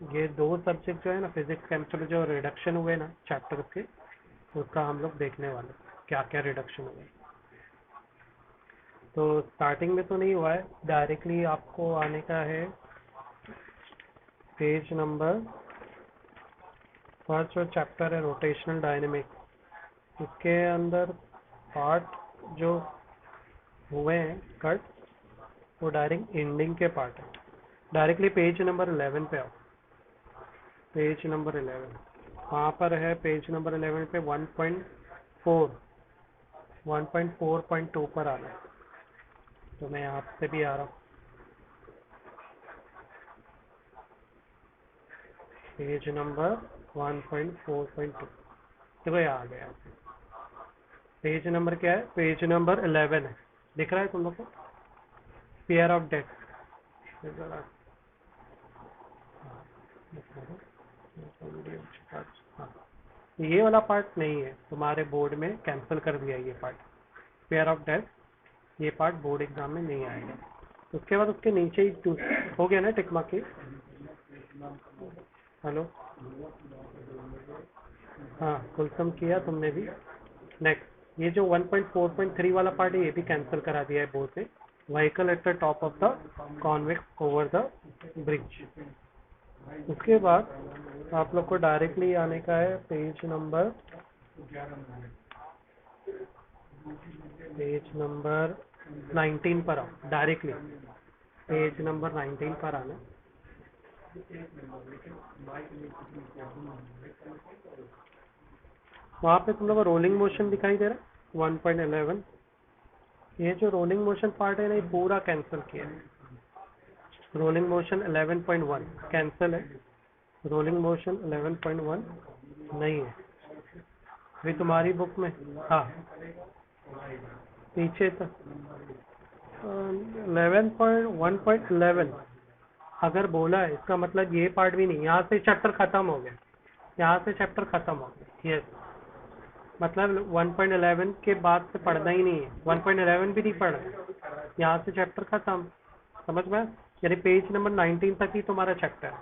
ये दो सब्जेक्ट जो है ना, फिजिक्स केमिस्ट्री, जो रिडक्शन हुए ना चैप्टर के, उसका हम लोग देखने वाले क्या क्या रिडक्शन हुए। तो स्टार्टिंग में तो नहीं हुआ है, डायरेक्टली आपको आने का है पेज नंबर, फर्स्ट जो चैप्टर है रोटेशनल डायनेमिक्स, इसके अंदर पार्ट जो हुए हैं कट, वो डायरेक्ट एंडिंग के पार्ट है। डायरेक्टली पेज नंबर 11 पे आओ, पेज नंबर 11 वहाँ पर है। पेज नंबर 11 पे 1.4 1.4.2 पर आना है। तो मैं यहाँ से भी आ रहा हूँ, पेज नंबर 1.4.2, देखो ये आ गया। पेज नंबर क्या है? पेज नंबर 11 है, दिख रहा है तुम लोग को? पेयर ऑफ डेट, हाँ, ये वाला पार्ट नहीं है तुम्हारे बोर्ड में, कैंसिल कर दिया ये पार्ट, पेयर ऑफ डेट, ये पार्ट बोर्ड एग्जाम में नहीं आएगा। उसके बाद उसके नीचे ही हो गया ना टिक मार्क की। हेलो, हाँ कुल सम किया तुमने भी। नेक्स्ट, ये जो 1.4.3 वाला पार्ट है ये भी कैंसिल करा दिया है बोर्ड ने। Vehicle at the top of the convex over the bridge. उसके बाद आप लोग को डायरेक्टली आने का है पेज नंबर 19 पर आओ, डायरेक्टली पेज नंबर 19 पर आना। वहाँ पे तुम लोग को रोलिंग मोशन दिखाई दे रहा है 1.11। ये जो रोलिंग मोशन पार्ट है ना, ये पूरा कैंसिल किया है। रोलिंग मोशन 11.1 कैंसिल है, रोलिंग मोशन 11.1 नहीं है अभी तुम्हारी बुक में। हाँ, पीछे तक 11.1.11 अगर बोला है, इसका मतलब ये पार्ट भी नहीं, यहाँ से चैप्टर खत्म हो गया, यहाँ से चैप्टर खत्म हो गया। यस, मतलब 1.11 के बाद से पढ़ना ही नहीं है, 1.11 भी नहीं पढ़ना, यहाँ से चैप्टर खत्म। समझ में? यानी पेज नंबर 19 तक ही तुम्हारा चैप्टर है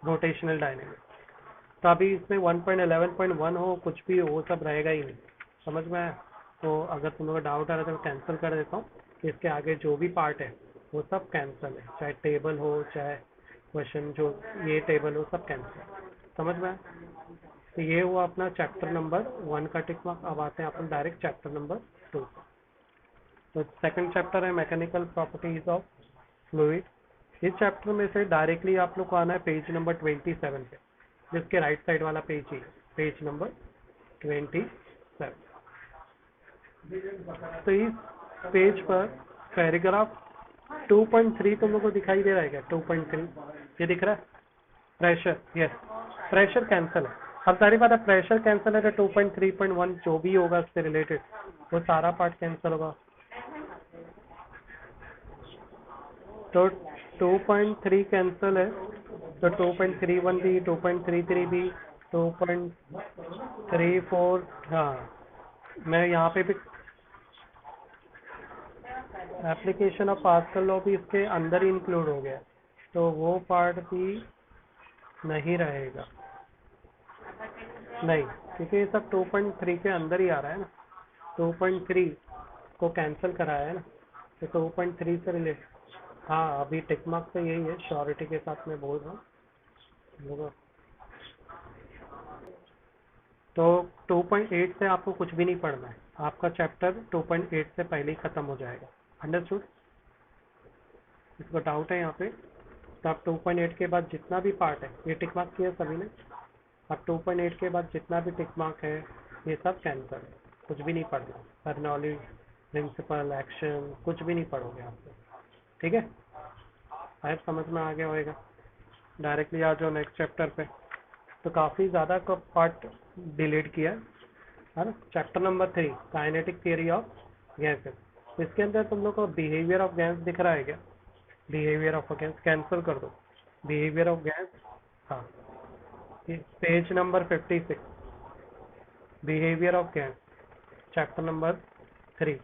रोटेशनल डायनेमिक्स। तो अभी इसमें 1.11.1 हो कुछ भी हो, वो सब रहेगा ही नहीं। समझ में आया? तो अगर तुम लोग डाउट आ रहा है तो मैं कैंसिल कर देता हूँ कि इसके आगे जो भी पार्ट है वो सब कैंसिल है, चाहे टेबल हो चाहे क्वेश्चन, जो ये टेबल हो सब कैंसिल। समझ में आया? तो ये हुआ अपना चैप्टर नंबर 1 का टिक मार्क। अब आते हैं अपन डायरेक्ट चैप्टर नंबर 2। तो सेकंड चैप्टर है मैकेनिकल प्रॉपर्टीज ऑफ फ्लूइड। इस चैप्टर में से डायरेक्टली आप लोग को आना है पेज नंबर 27 पे, जिसके राइट साइड वाला पेज ही, पेज नंबर 27। तो इस पेज पर पैराग्राफ 2.3 तुम लोग को दिखाई दे रहा है क्या? 2.3 ये दिख रहा है? प्रेशर, यस, प्रेशर कैंसिल है। अब सारी बात है, प्रेशर कैंसिल है तो 2.3.1 जो भी होगा उससे रिलेटेड वो सारा पार्ट कैंसिल होगा। तो 2.3 कैंसिल है, तो 2.31 भी, 2.33 भी, 2.34, हाँ मैं यहाँ पे भी एप्लीकेशन ऑफ पास्कल लॉ भी इसके अंदर ही इंक्लूड हो गया, तो वो पार्ट भी नहीं रहेगा। नहीं, क्योंकि ये सब 2.3 के अंदर ही आ रहा है ना, 2.3 को कैंसिल कराया है ना, तो 2.3 से रिलेटेड। हाँ, अभी टिक मार्क तो यही है, श्योरिटी के साथ मैं बोल रहा हूँ। तो 2.8 से आपको कुछ भी नहीं पढ़ना है, आपका चैप्टर 2.8 से पहले ही खत्म हो जाएगा। अंडरस्टूड? इसको डाउट है यहाँ पे? तो आप 2.8 के बाद जितना भी पार्ट है, ये टिक मार्क किया सभी ने, अब 2.8 के बाद जितना भी टिक मार्क है ये सब कैंसिल है, कुछ भी नहीं पढ़ना। बर्नौली प्रिंसिपल, एक्शन, कुछ भी नहीं पढ़ोगे आप लोग। ठीक है? शायद समझ में आ गया होगा। डायरेक्टली आ जाओ नेक्स्ट चैप्टर पे। तो काफ़ी ज़्यादा का पार्ट डिलीट किया है ना। Chapter number 3, kinetic theory of gases. इसके अंदर तुम लोग को बिहेवियर ऑफ गैस दिख रहा है क्या? बिहेवियर ऑफ गैस कैंसिल कर दो, बिहेवियर ऑफ गैस। हाँ, page number 56, behaviour of gas, chapter number 3,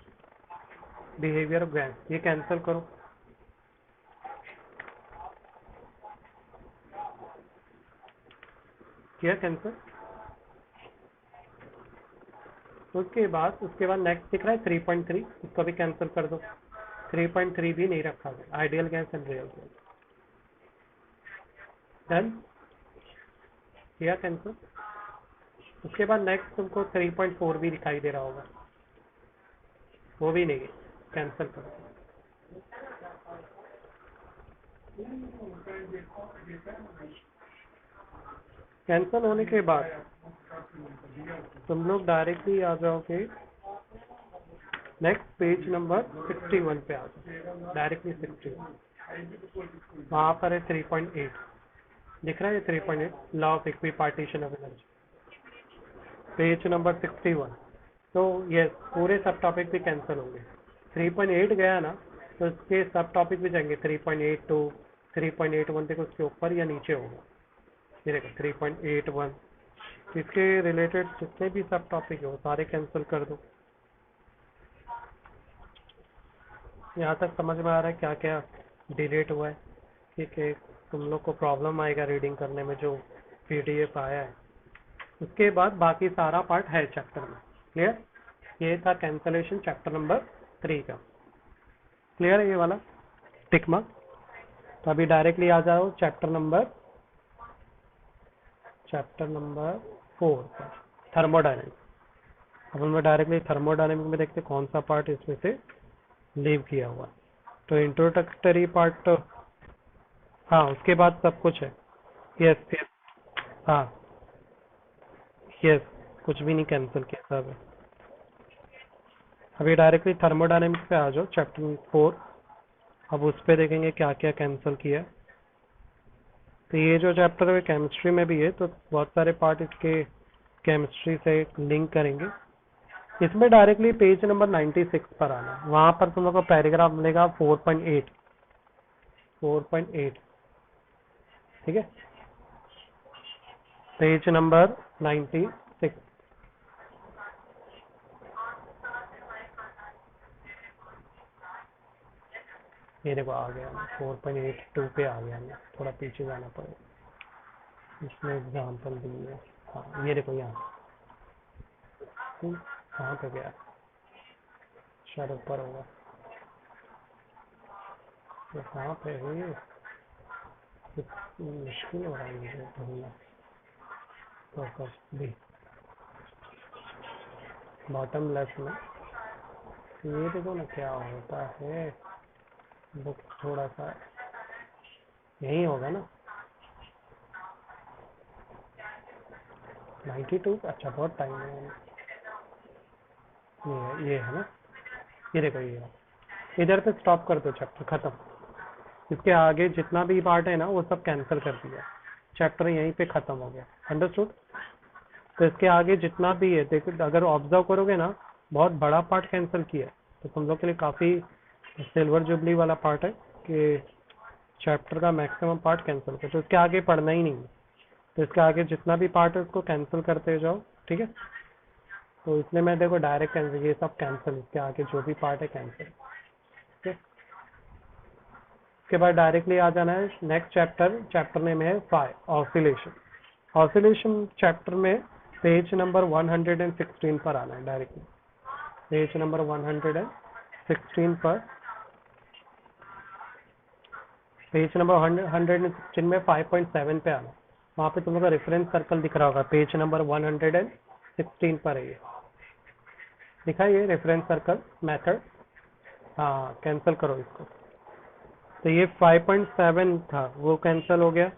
behaviour of gas, ये कैंसिल करो। किया कैंसिल। उसके बाद नेक्स्ट दिख रहा है 3.3, इसको भी कैंसिल कर दो। 3.3 भी नहीं रखा गया, ideal gas and real gas. Done, किया कैंसिल। उसके बाद नेक्स्ट तुमको 3.4 भी दिखाई दे रहा होगा, वो भी नहीं है, कैंसिल कर दो। कैंसिल होने के बाद तुम लोग डायरेक्टली आ जाओगे नेक्स्ट पेज नंबर 61 पे आ जाओ, डायरेक्टली 61। वहां पर है 3.8 दिख रहा है, 3.8 law of equipartition of energy, page number 61। तो यस, पूरे सब टॉपिक भी कैंसिल होंगे। 3.8 गया ना, तो इसके सब टॉपिक भी जाएंगे। 3.82, 3.81 देखो उसके ऊपर या नीचे होगा, ये देखो 3.81। इसके रिलेटेड जितने भी सब टॉपिक है वो सारे कैंसिल कर दो। यहाँ तक समझ में आ रहा है क्या क्या डिलीट हुआ है? ठीक है, तुम लोग को प्रॉब्लम आएगा रीडिंग करने में जो पीडीएफ आया है। उसके बाद बाकी सारा पार्ट है चैप्टर में। क्लियर? ये था कैंसलेशन चैप्टर नंबर 3 का। क्लियर है ये वाला टिक मार्क? तो अभी डायरेक्टली आ जाओ चैप्टर नंबर 4 पर, थर्मोडायनेमिक्स। अपन में डायरेक्टली थर्मोडायनेमिक्स में देखते कौन सा पार्ट इसमें से लीव किया हुआ। तो इंट्रोडक्टरी पार्ट, हाँ उसके बाद सब कुछ है। यस यस, हाँ यस, कुछ भी नहीं कैंसिल किया, सब है। अभी डायरेक्टली थर्मोडायनेमिक्स पे आ जाओ चैप्टर 4। अब उस पे देखेंगे क्या क्या कैंसिल किया। तो ये जो चैप्टर है केमिस्ट्री में भी है, तो बहुत सारे पार्ट इसके केमिस्ट्री से लिंक करेंगे। इसमें डायरेक्टली पेज नंबर 96 पर आना है, वहां पर तुम लोग को पैराग्राफ मिलेगा 4.8। ठीक है, पेज नंबर 96। ये देखो आ गया, 4.82 पे आ गया, मैं थोड़ा पीछे जाना पड़ेगा, इसमें एग्जाम्पल दी है। हाँ ये देखो यहाँ कहाँ पे गया, शायद ऊपर होगा, ये कहाँ पे है? ये मुश्किल हो रहा है मुझे ढूंढना। फोकस भी बॉटम लेफ्ट में, ये देखो ना क्या होता है, बुक थोड़ा सा यही होगा ना, 92। अच्छा बहुत टाइम है, ये है ना, ये देखो ये है। इधर पे स्टॉप कर दो, चैप्टर खत्म। इसके आगे जितना भी पार्ट है ना वो सब कैंसिल कर दिया, चैप्टर यहीं पे खत्म हो गया। अंडरस्टूड? तो इसके आगे जितना भी है देखो, अगर ऑब्जर्व करोगे ना, बहुत बड़ा पार्ट कैंसिल किया, तो तुम लोग के लिए काफी सिल्वर जुबली वाला पार्ट है कि चैप्टर का मैक्सिमम पार्ट कैंसिल कर, तो इसके आगे पढ़ना ही नहीं है। तो इसके आगे जितना भी पार्ट है उसको कैंसिल करते जाओ, ठीक है? तो इसलिए मैं देखो डायरेक्ट कैंसिल, ये सब कैंसिल, इसके आगे जो भी पार्ट है कैंसिल। ठीक है, उसके बाद डायरेक्टली आ जाना है नेक्स्ट चैप्टर नेम है 5, ऑसिलेशन। ऑसिलेशन चैप्टर में पेज नंबर 116 पर आना है, डायरेक्टली पेज नंबर 116 पर, पेज नंबर 116 में 5.7 पे आना। वहाँ पे तुम लोग का रेफरेंस सर्कल दिख रहा होगा, पेज नंबर 116 पर है ये, दिखा ये रेफरेंस सर्कल मेथड। हाँ कैंसिल करो इसको। तो ये 5.7 था, वो कैंसिल हो गया।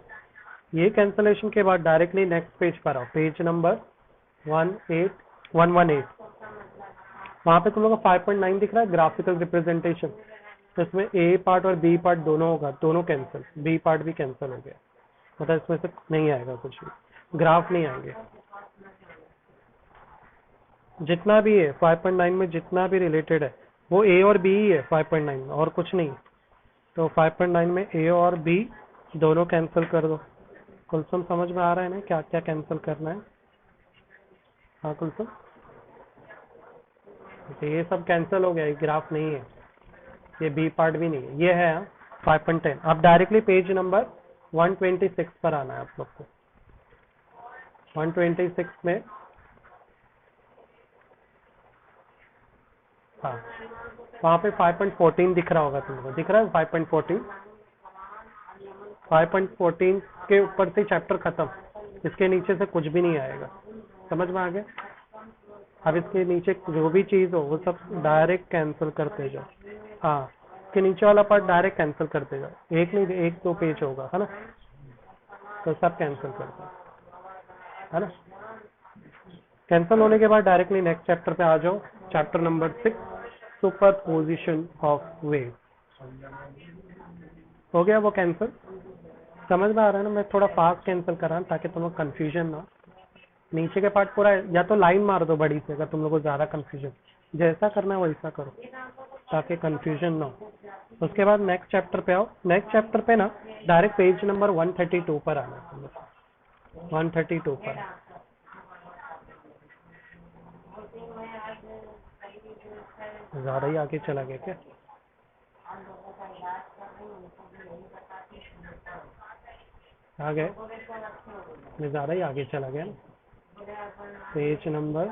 ये कैंसलेशन के बाद डायरेक्टली नेक्स्ट पेज पर आओ, पेज नंबर 118। वहाँ पे तुम लोग का 5.9 दिख रहा है, ग्राफिकल रिप्रेजेंटेशन। तो इसमें ए पार्ट और बी पार्ट दोनों होगा, दोनों कैंसिल, बी पार्ट भी कैंसिल हो गया, मतलब इसमें से नहीं आएगा कुछ भी, ग्राफ नहीं आएंगे। जितना भी है 5.9 में, जितना भी रिलेटेड है वो ए और बी ही है 5.9 में, और कुछ नहीं। तो 5.9 में ए और बी दोनों कैंसिल कर दो। कुलसुम समझ में आ रहा है ना क्या क्या कैंसिल करना है? हाँ कुलसुम, तो ये सब कैंसिल हो गया, ये ग्राफ नहीं है, ये बी पार्ट भी नहीं है, ये है 5.10। अब डायरेक्टली पेज नंबर 126 पर आना है आप लोग को। 126 में, हाँ वहाँ पे 5.14 दिख रहा होगा तुमको, दिख रहा है 5.14? 5.14 के ऊपर से चैप्टर खत्म, इसके नीचे से कुछ भी नहीं आएगा। समझ में आ गया? अब इसके नीचे जो भी चीज हो वो सब डायरेक्ट कैंसिल करते जाओ। हाँ, इसके नीचे वाला पार्ट डायरेक्ट कैंसिल करते जाओ, एक नहीं एक दो पेज होगा, है ना, तो सब कैंसिल करते हैं, है ना। कैंसिल होने के बाद डायरेक्टली नेक्स्ट चैप्टर पे आ जाओ, chapter number 6, super position of wave. हो गया वो कैंसिल? समझ में आ रहा है ना? मैं थोड़ा फास्ट कैंसिल कर रहा हूँ ताकि तुम लोग कंफ्यूजन ना हो। नीचे के पार्ट पूरा या तो लाइन मार दो बड़ी से, अगर तुम लोग को ज्यादा कंफ्यूजन, जैसा करना है वैसा करो ताकि कंफ्यूजन ना हो। उसके बाद नेक्स्ट चैप्टर पे आओ। नेक्स्ट चैप्टर पे ना डायरेक्ट पेज नंबर 132 पर आना है तुम लोग, 132 पर। ज्यादा ही आगे चला गया क्या? आ गए? मैं ज्यादा ही आगे चला गया ना। पेज नंबर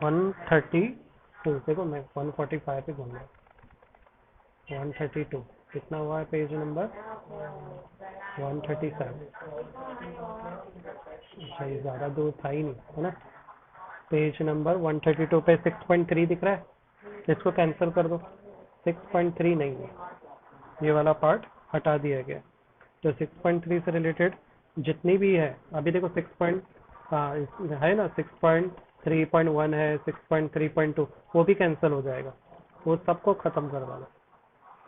132, देखो मैं 145 पे घूम रहा, 132 कितना हुआ है? Page number 137। अच्छा, ये ज्यादा दूर था ही नहीं, है ना। पेज नंबर 132 पे 6.3 दिख रहा है, इसको कैंसिल कर दो। 6.3 नहीं है, ये वाला पार्ट हटा दिया गया। तो 6.3 से रिलेटेड जितनी भी है, अभी देखो 6 है ना, 6.3.1 है, 6.3.2, वो भी कैंसिल हो जाएगा, वो सबको खत्म कर डालो,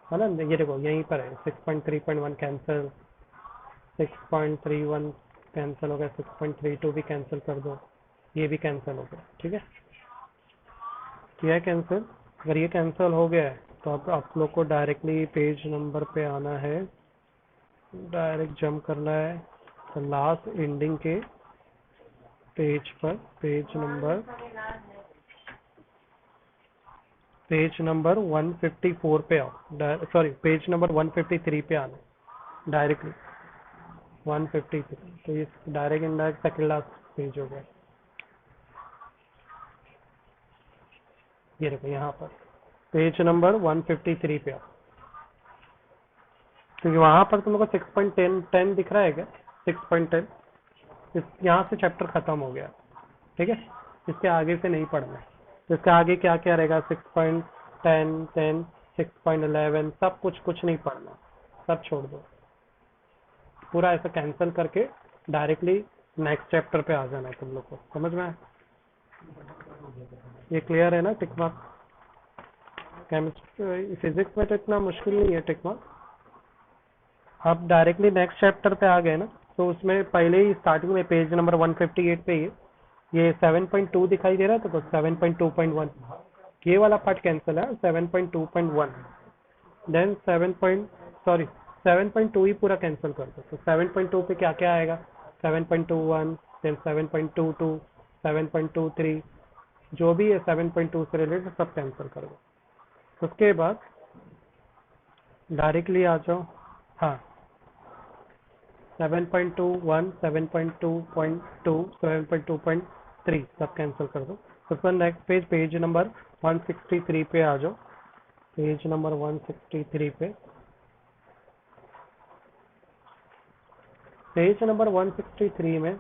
है ना। ये देखो यहीं पर है, 6.3.1 कैंसिल, 6.31 कैंसिल हो गया, 6.32 भी कैंसिल कर दो, ये भी कैंसिल हो गया। ठीक है, किया है कैंसिल? अगर ये कैंसिल हो गया है तो अब आप लोग को डायरेक्टली पेज नंबर पे आना है, डायरेक्ट जंप करना है तो लास्ट एंडिंग के पेज पर, पेज नंबर 154 पे आओ, सॉरी पेज नंबर 153 पे आना डायरेक्टली, 153। तो ये direct indirect second last page हो गया। ये देखो यहाँ पर पेज नंबर 153 पे आओ, क्योंकि वहां पर तुम लोग को 6.10 दिख रहा है क्या? 6.10, यहाँ से चैप्टर खत्म हो गया। ठीक है, इसके आगे से नहीं पढ़ना है। तो इसके आगे क्या क्या रहेगा? 6.10, 10, 6.11, सब कुछ नहीं पढ़ना, सब छोड़ दो, पूरा ऐसा कैंसिल करके डायरेक्टली नेक्स्ट चैप्टर पे आ जाना है तुम लोग को। समझ में आया? ये क्लियर है ना? Tick mark. केमिस्ट्री फिजिक्स में तो इतना मुश्किल नहीं है टिक मार्क। आप डायरेक्टली नेक्स्ट चैप्टर पे आ गए ना, तो उसमें पहले ही स्टार्टिंग में पेज नंबर 158 पे ये 7.2 दिखाई दे रहा था, तो 7.2.1 ये वाला पार्ट कैंसिल है, 7.2.1 देन 7.2 ही पूरा कैंसिल कर दो। तो 7.2 पे क्या क्या आएगा? 7.21, देन 7.22, 7.23, जो भी है 7.2 से रिलेटेड सब कैंसिल कर दो। उसके बाद डायरेक्टली आ जाओ, हाँ 7.21, 7.2.2, 7.2.3 सब कैंसिल कर दो। उसके बाद नेक्स्ट पेज, पेज नंबर 163 पे आ जाओ, पेज नंबर 163 पे, पेज नंबर 163 में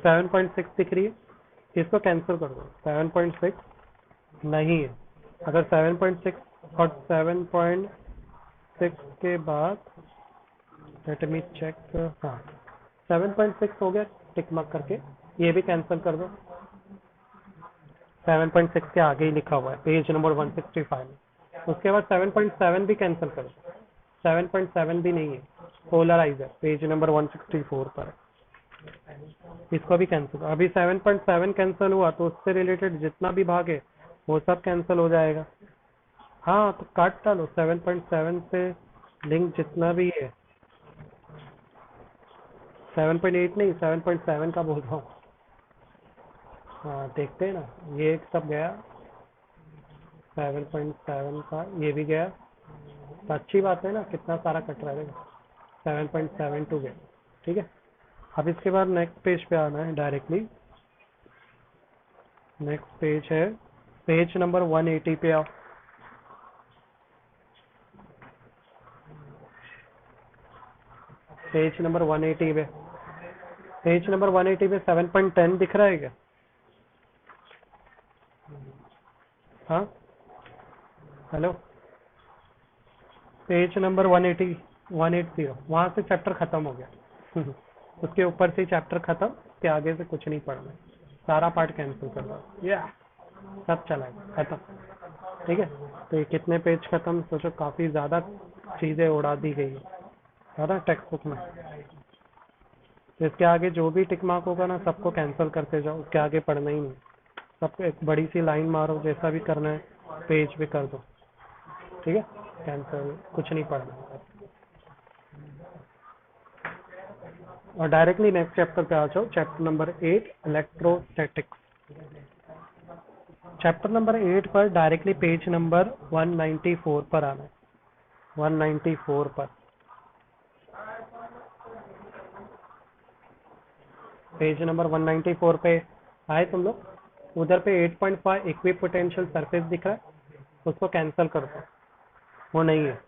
7.6 दिख रही है, इसको कैंसिल कर दो। 7.6 नहीं है, अगर 7.6 और 7.6 के बाद लेट मी चेक, हाँ 7.6 हो गया टिक मार्क करके, ये भी कैंसिल कर दो। 7.6 के आगे ही लिखा हुआ है पेज नंबर 165 में। उसके बाद 7.7 भी कैंसिल कर दो, 7.7 भी नहीं है, पोलराइजर पेज नंबर 164 पर है, इसको भी कैंसिल। अभी 7.7 कैंसिल हुआ तो उससे रिलेटेड जितना भी भाग है वो सब कैंसिल हो जाएगा। हाँ तो काट डालो 7.7 से लिंक जितना भी है, 7.8 नहीं 7.7 का बोल रहा हूँ। हाँ देखते हैं ना, ये एक सब गया 7.7 का, ये भी गया, तो अच्छी बात है ना, कितना सारा कट रहा है। 7.72 गया, ठीक है। अब इसके बाद नेक्स्ट पेज पे आना है डायरेक्टली। नेक्स्ट पेज है पेज नंबर 180 पे आओ। पेज नंबर 180 पे, पेज नंबर 180 पे 7.10 दिख रहा है क्या? हाँ हेलो, पेज नंबर 180 180 वहां से चैप्टर खत्म हो गया। उसके ऊपर से चैप्टर खत्म, के आगे से कुछ नहीं पढ़ना है, सारा पार्ट कैंसिल कर दो, या सब चला गया खत्म। ठीक है, तो ये कितने पेज खत्म, सोचो काफी ज्यादा चीजें उड़ा दी गई है ना टेक्स्ट बुक में। तो इसके आगे जो भी टिक मार्क होगा ना सबको कैंसिल करते जाओ, उसके आगे पढ़ना ही नहीं। सबको एक बड़ी सी लाइन मारो, जैसा भी करना है पेज पे कर दो। ठीक है, कैंसिल, कुछ नहीं पढ़ना। और डायरेक्टली नेक्स्ट चैप्टर पे आ जाओ, chapter number 8 electrostatics. Chapter number 8 पर डायरेक्टली पेज नंबर 194 पर आना है, 194 पर। पेज नंबर 194 पे आए तुम लोग, उधर पे 8.5 इक्विपोटेंशियल सरफेस दिख रहा है, उसको कैंसिल कर दो, वो नहीं है।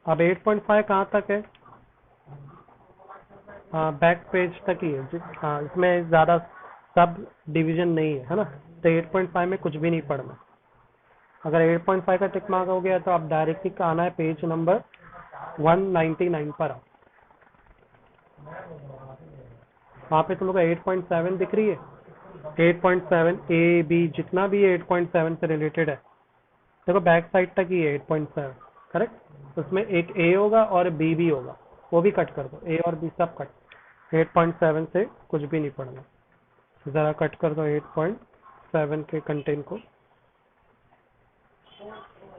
अब 8.5 कहाँ तक है? हाँ बैक पेज तक ही है हाँ, इसमें ज़्यादा सब डिवीजन नहीं है ना, तो 8.5 में कुछ भी नहीं पढ़ना। अगर 8.5 का टिक मार्क हो गया तो आप डायरेक्टली आना है पेज नंबर 199 पर आओ। वहाँ पे तुम लोग 8.7 दिख रही है, 8.7 ए बी जितना भी 8.7 से रिलेटेड है, देखो बैक साइड तक ही है 8.7, करेक्ट। उसमें एक ए होगा और बी भी होगा, वो भी कट कर दो, ए और बी सब कट। 8.7 से कुछ भी नहीं पढ़ना, ज़रा कट कर दो 8.7 के कंटेंट को।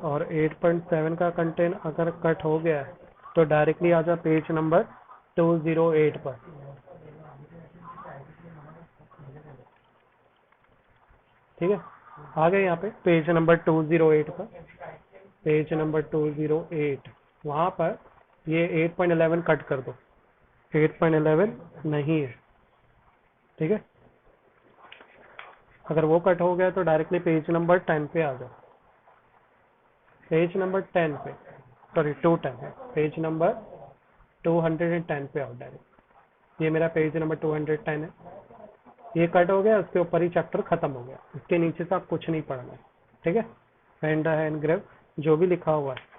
और 8.7 का कंटेंट अगर कट हो गया है तो डायरेक्टली आ जाओ पेज नंबर 208 पर। ठीक है, आ गए यहाँ पे पेज नंबर 208 पर। पेज नंबर 208 वहाँ पर ये 8.11 कट कर दो, 8.11 नहीं है। ठीक है, अगर वो कट हो गया तो डायरेक्टली पेज नंबर 10 पे आ जाओ। पेज नंबर 10 पे, सॉरी 210 है, पेज नंबर 210 पे आओ डायरेक्ट। ये मेरा पेज नंबर 210 है, ये कट हो गया, उसके ऊपर ही चैप्टर खत्म हो गया, इसके नीचे से आप कुछ नहीं पढ़ना है। ठीक है, पेंडा है एनग्रेव जो भी लिखा हुआ है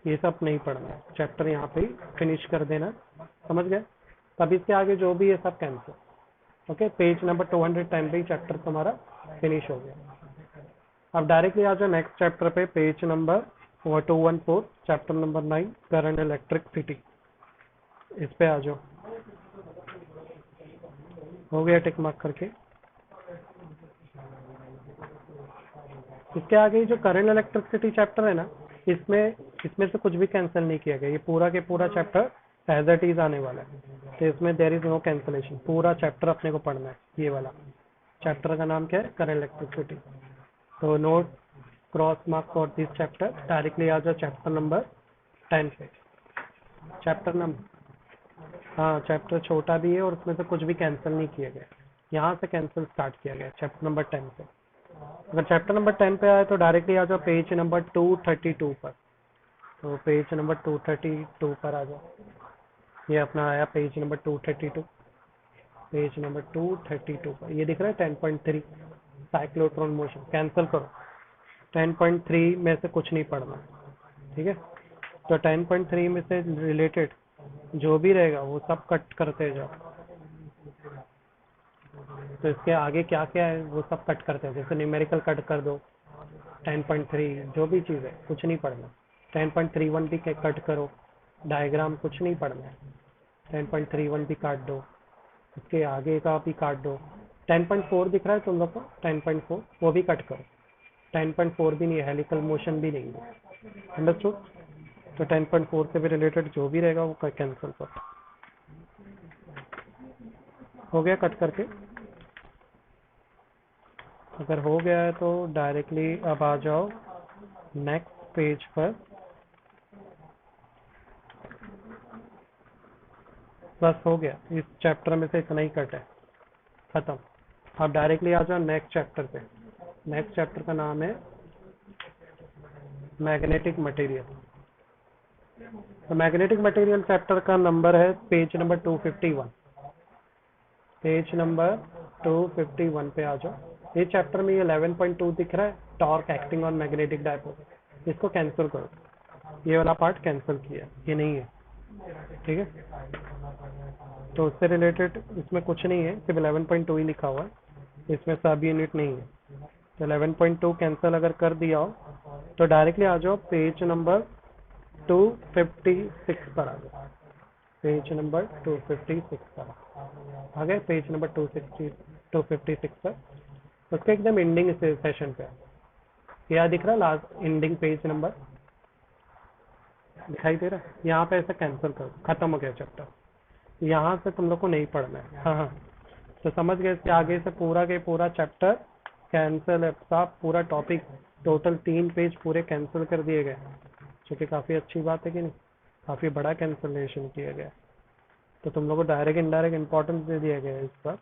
ये सब नहीं पढ़ना है, चैप्टर यहाँ पे फिनिश कर देना, समझ गए। तब इसके आगे जो भी है सब कैंसिल। ओके, पेज नंबर 210 पे ही चैप्टर तुम्हारा फिनिश हो गया। अब डायरेक्टली आ जाओ नेक्स्ट चैप्टर पे, page number 214 chapter number 9 current electricity, इस पे आ जाओ। हो गया टिक मार्क करके। इसके आगे जो करंट इलेक्ट्रिसिटी चैप्टर है ना, इसमें इसमें से कुछ भी कैंसिल नहीं किया गया, ये पूरा के पूरा चैप्टर एज इट इज आने वाला है, तो इसमें देयर इज नो कैंसिलेशन, पूरा चैप्टर अपने को पढ़ना है। ये वाला चैप्टर का नाम क्या है? Current electricity. तो note cross mark for this chapter, directly आ जाओ चैप्टर नंबर 10 पे। चैप्टर नंबर, हाँ चैप्टर छोटा भी है और उसमें से कुछ भी कैंसिल नहीं किया गया, यहाँ से कैंसिल स्टार्ट किया गया चैप्टर नंबर 10 पे। अगर चैप्टर नंबर 10 पे आए तो डायरेक्टली आ जाओ पेज नंबर 232 पर। तो पेज नंबर 232 पर आ जाओ, ये अपना आया पेज नंबर 232। पेज नंबर 232 पर ये दिख रहा है 10.3 साइक्लोट्रॉन मोशन, कैंसिल करो। 10.3 में से कुछ नहीं पढ़ना, ठीक है। तो 10.3 में से रिलेटेड जो भी रहेगा वो सब कट करते जाओ। तो इसके आगे क्या क्या है वो सब कट करते हैं, जैसे न्यूमेरिकल कट कर दो, 10.3 जो भी चीज़ है कुछ नहीं पढ़ना। 10.31 भी कट करो, डायग्राम कुछ नहीं पढ़ना है। 10.31 भी काट दो, उसके आगे का भी काट दो। 10.4 दिख रहा है तुम लोग को, 10.4 वो भी कट करो। 10.4 भी नहीं है, हेलिकल मोशन भी नहीं है, अंडरस्टूड। तो 10.4 से भी रिलेटेड जो भी रहेगा वो कैंसिल करो। हो गया कट करके? अगर हो गया है तो डायरेक्टली अब आ जाओ नेक्स्ट पेज पर। बस हो गया, इस चैप्टर में से इतना ही कट है, खत्म। आप डायरेक्टली आ जाओ नेक्स्ट चैप्टर पे। नेक्स्ट चैप्टर का नाम है मैग्नेटिक मटेरियल। तो मैग्नेटिक मटेरियल चैप्टर का नंबर है पेज नंबर 251। पेज नंबर 251 पे आ जाओ। ये चैप्टर में ये 11.2 दिख रहा है, torque acting on magnetic dipole. इसको कैंसिल करो, ये वाला पार्ट कैंसिल किया, ये नहीं है, ठीक है। तो उससे रिलेटेड इसमें कुछ नहीं है, सिर्फ 11.2 ही लिखा हुआ है, इसमें सब यूनिट नहीं है। तो 11.2 कैंसिल अगर कर दिया हो तो डायरेक्टली आ जाओ पेज नंबर 256 पर आ जाओ। पेज नंबर 256 पर आ गए, पेज नंबर 256 पर। उसके एकदम एंडिंग सेशन पे क्या दिख रहा है, लास्ट एंडिंग पेज नंबर दिखाई दे रहा है, यहाँ पे ऐसा कैंसिल कर, खत्म हो गया चैप्टर। यहाँ से तुम लोग को नहीं पढ़ना है। हाँ हाँ, तो समझ गए, इसके आगे से पूरा के पूरा चैप्टर कैंसिल है, साफ पूरा टॉपिक, टोटल 3 पेज पूरे कैंसिल कर दिए गए, जो कि काफ़ी अच्छी बात है कि नहीं, काफ़ी बड़ा कैंसिलेशन किया गया। तो तुम लोग को डायरेक्ट इनडायरेक्ट इंपॉर्टेंस दे दिया गया है इस पर,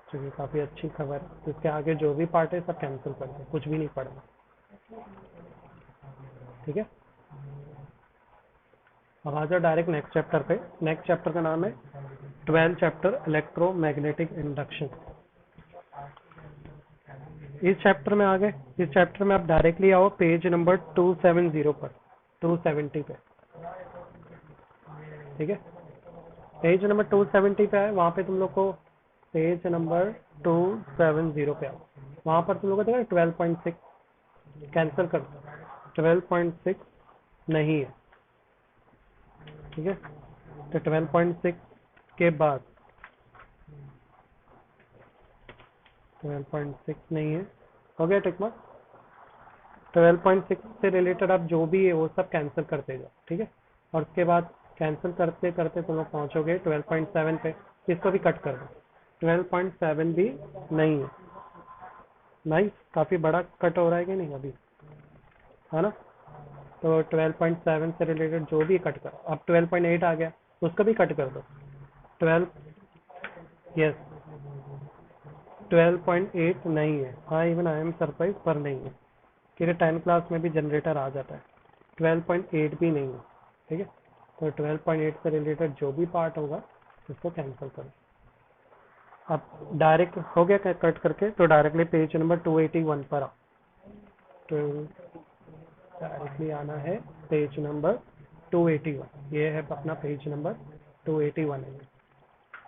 जो कि काफ़ी अच्छी खबर है। इसके आगे जो भी पार्ट है सब कैंसिल कर दो, कुछ भी नहीं पढ़ना, ठीक है। अब आ जाओ डायरेक्ट नेक्स्ट चैप्टर पे। नेक्स्ट चैप्टर का नाम है 12 चैप्टर इलेक्ट्रोमैग्नेटिक इंडक्शन। इस चैप्टर में आ गए, इस चैप्टर में आप डायरेक्टली आओ पेज नंबर 270 पर, 270 पे, ठीक है। पेज नंबर 270 पे है, वहाँ पे तुम लोग को पेज नंबर 270 पे आओ, वहाँ पर तुम लोग को देखा 12.6 कैंसिल कर दो, 12.6 नहीं है, ठीक है। तो 12.6 के बाद 12.6 नहीं है, हो गया टिक मार्क। 12.6 से रिलेटेड आप जो भी है वो सब कैंसिल करते जाओ, ठीक है। और उसके बाद कैंसिल करते करते तुम लोग पहुंचोगे 12.7 पे, इसको भी कट कर दो, 12.7 भी नहीं है। नाइस, काफ़ी बड़ा कट हो रहा है कि नहीं अभी, है ना। तो 12.7 से रिलेटेड जो भी कट करो, अब 12.8 आ गया, उसको भी कट कर दो। 12, यस, 12.8 नहीं है, हाँ इवन आई एम सरप्राइज, पर नहीं है, क्योंकि 10 क्लास में भी जनरेटर आ जाता है। 12.8 भी नहीं है, ठीक है। तो 12.8 से रिलेटेड जो भी पार्ट होगा उसको कैंसिल करो। अब डायरेक्ट हो गया कट करके, तो डायरेक्टली पेज नंबर 281 पर आओ। तो डायरेक्टली आना है पेज नंबर 281, ये है अपना पेज नंबर 281 है।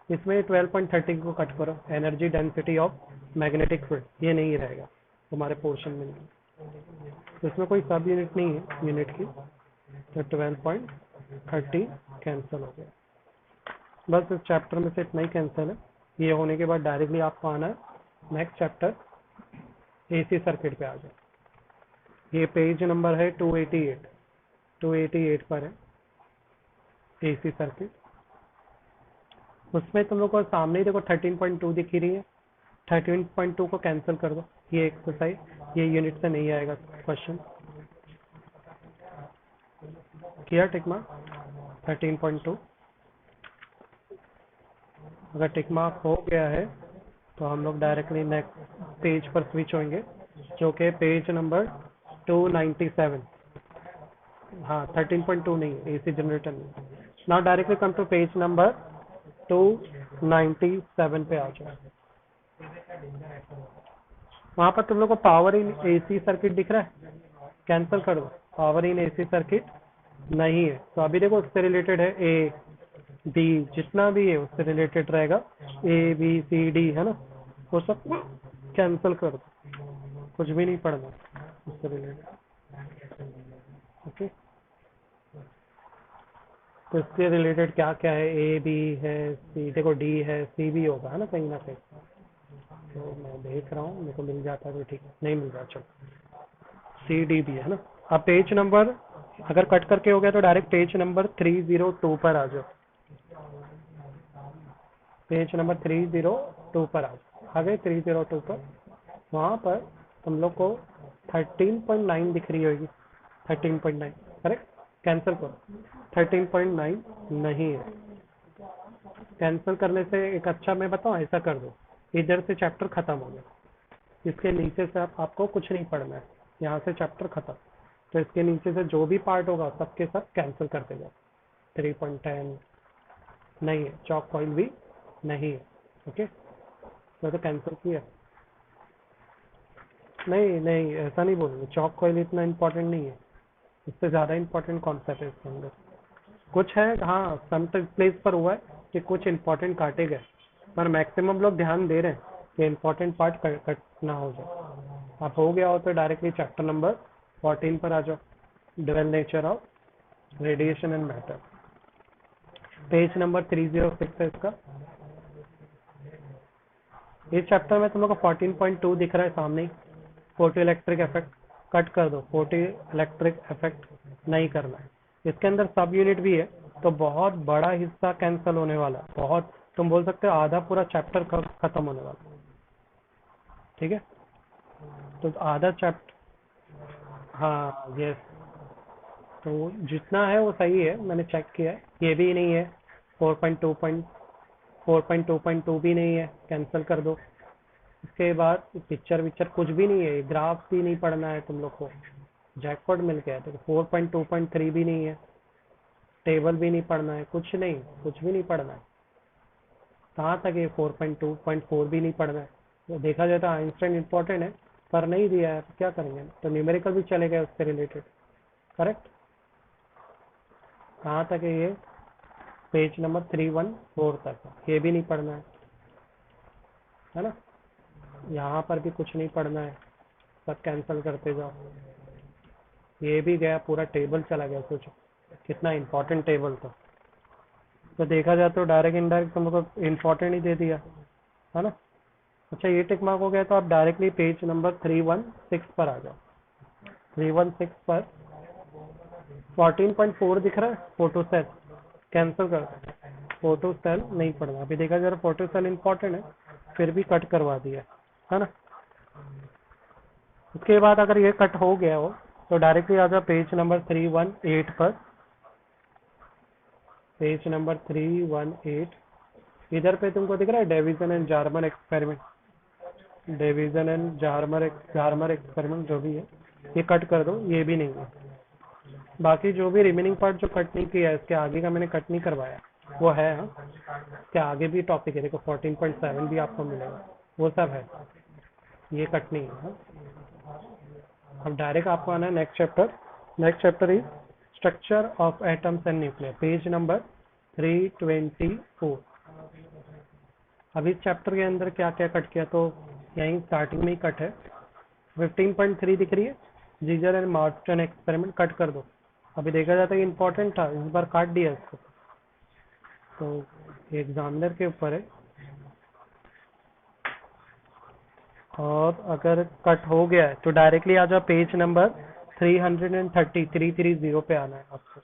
इसमें 12.30 को कट करो, energy density of magnetic field, ये नहीं रहेगा तुम्हारे पोर्शन में, नहीं। तो इसमें कोई सब यूनिट नहीं है यूनिट की, तो 12.30 कैंसिल हो गया। बस इस चैप्टर में से इतना ही कैंसिल है। ये होने के बाद डायरेक्टली आपको आना है नेक्स्ट चैप्टर एसी सर्किट पे आ जाए। ये पेज नंबर है 288, 288 पर है एसी सर्किट। उसमें तुम लोग को सामने ही देखो 13.2 दिख ही रही है, 13.2 को कैंसिल कर दो, ये एक्सरसाइज, ये यूनिट से नहीं आएगा क्वेश्चन, किया टिक मार्क 13.2। अगर टिक मार्क हो गया है तो हम लोग डायरेक्टली नेक्स्ट पेज पर स्विच होंगे, जो कि पेज नंबर 297। हाँ 13.2 नहीं, एसी जनरेटर नहीं। Now directly come to page number 297 पे आ जाओ। वहां पर तुम लोग को पावर इन एसी सर्किट दिख रहा है, कैंसिल कर दो, पावर इन एसी सर्किट नहीं है। तो अभी देखो उससे रिलेटेड है ए बी, जितना भी है उससे रिलेटेड रहेगा, ए बी सी डी, है ना, वो सब कैंसिल कर दो, कुछ भी नहीं पढ़ना उससे रिलेटेड, ओके। तो इससे रिलेटेड क्या क्या है, ए बी है, सी, देखो डी है, सी भी होगा, है ना, कहीं ना कहीं। तो मैं देख रहा हूँ, मेरे को मिल जाता है तो ठीक है, नहीं मिल रहा चलो, सी डी भी है ना। अब पेज नंबर अगर कट करके हो गया तो डायरेक्ट पेज नंबर 302 पर आ जाओ, पेज नंबर 302 पर आ गए 302 पर। वहाँ पर तुम लोग को 13.9 दिख रही होगी, 13.9 करेक्ट, कैंसिल करो, 13.9 नहीं है। कैंसिल करने से एक अच्छा मैं बताऊं, ऐसा कर दो, इधर से चैप्टर खत्म हो गया, इसके नीचे से आपको कुछ नहीं पढ़ना है, यहाँ से चैप्टर खत्म, तो इसके नीचे से जो भी पार्ट होगा सबके सब कैंसिल करते जाओ। 3.10 नहीं है, चॉक कॉइल भी नहीं है। ओके, मैं तो कैंसिल किया। नहीं नहीं, ऐसा नहीं बोलूँगा, चॉक कॉइल इतना इंपॉर्टेंट नहीं है, इससे ज़्यादा इंपॉर्टेंट कॉन्सेप्ट है इसके अंदर। कुछ है, हाँ, सम प्लेस पर हुआ है कि कुछ इंपॉर्टेंट काटे गए, पर मैक्सिमम लोग ध्यान दे रहे हैं कि इंपॉर्टेंट पार्ट कट ना हो जाए। अब हो गया हो तो डायरेक्टली चैप्टर नंबर 14 पर आ जाओ, dual nature of radiation and matter. Page number 306 है इसका। इस चैप्टर में तुम लोग को 14.2 दिख रहा है सामने ही, फोटो इलेक्ट्रिक इफेक्ट। कट कर दो, फोटो इलेक्ट्रिक इफेक्ट नहीं करना है। इसके अंदर सब यूनिट भी है, तो बहुत बड़ा हिस्सा कैंसिल होने वाला है, बहुत, तुम बोल सकते हो आधा पूरा चैप्टर खत्म होने वाला। ठीक है, तो आधा चैप्टर, हाँ यस, तो जितना है वो सही है, मैंने चेक किया है। ये भी नहीं है, 4.2.2 भी नहीं है, कैंसिल कर दो। इसके बाद पिक्चर विक्चर कुछ भी नहीं है, ग्राफ भी नहीं पढ़ना है तुम लोग को, जैकपॉट मिल गया। तो 4.2.3 भी नहीं है, टेबल भी नहीं पढ़ना है, कुछ नहीं, कुछ भी नहीं पढ़ना है। कहाँ तक ये 4.2.4 भी नहीं पढ़ना है। तो देखा जाए तो आइंस्टाइन इंपॉर्टेंट है, पर नहीं दिया है, तो क्या करेंगे, तो न्यूमेरिकल भी चले गए उससे रिलेटेड। करेक्ट, कहाँ तक है ये, पेज नंबर 314 तक है, ये भी नहीं पढ़ना है ना। यहाँ पर भी कुछ नहीं पढ़ना है, सब कैंसिल करते जाओ। ये भी गया, पूरा टेबल चला गया, सोचो कितना इंपॉर्टेंट टेबल था। तो देखा जाए तो डायरेक्ट इनडायरेक्ट तुम लोग को इम्पोर्टेंट ही दे दिया है ना। अच्छा, ये टिक मार्क हो गया, तो आप डायरेक्टली पेज नंबर 316 पर आ जाओ। 316 पर 14.4 दिख रहा है, फोटो सेल, कैंसिल कर दो। फोटो सेल नहीं पढ़ना, अभी देखा जा रहा फोटो सेल इंपॉर्टेंट है, फिर भी कट करवा दिया है ना। उसके बाद अगर ये कट हो गया हो तो डायरेक्टली आ जाओ पेज नंबर 318 पर। पेज नंबर 318, इधर पे तुमको दिख रहा है Davisson and Germer experiment, Davisson and Germer experiment जो भी है, ये कट कर दो, ये भी नहीं है। बाकी जो भी रिमेनिंग पार्ट जो कट नहीं किया है, इसके आगे का मैंने कट नहीं करवाया, वो है। हाँ, इसके आगे भी टॉपिक है, देखो 14.7 भी आपको मिलेगा, वो सब है, ये कट नहीं है। हाँ? अब डायरेक्ट आपको आना है next chapter. Next chapter is structure of atoms and nuclear, page number 324। अब इस चैप्टर के अंदर क्या क्या कट किया, तो यहीं स्टार्टिंग में ही कट है। 15.3 दिख रही है, जीजर एंड मार्टन एक्सपेरिमेंट, कट कर दो। अभी देखा जाता है कि इंपॉर्टेंट था, इस बार काट दिया इसको, तो एग्जामिनर के ऊपर है। और अगर कट हो गया है तो डायरेक्टली आ जाओ पेज नंबर 330 पे आना है आपको।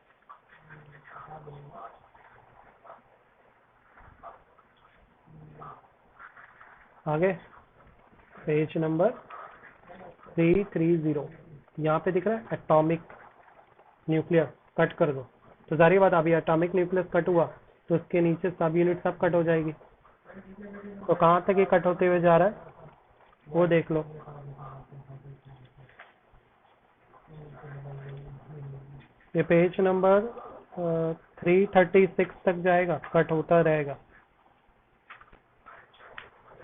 आगे पेज नंबर 330, यहाँ पे दिख रहा है एटॉमिक न्यूक्लियर, कट कर दो। तो जारी बात, अभी एटॉमिक न्यूक्लियस कट हुआ तो उसके नीचे सब यूनिट सब कट हो जाएगी। तो कहाँ तक ये कट होते हुए जा रहा है वो देख लो। ये पेज नंबर 336 तक जाएगा, कट होता रहेगा।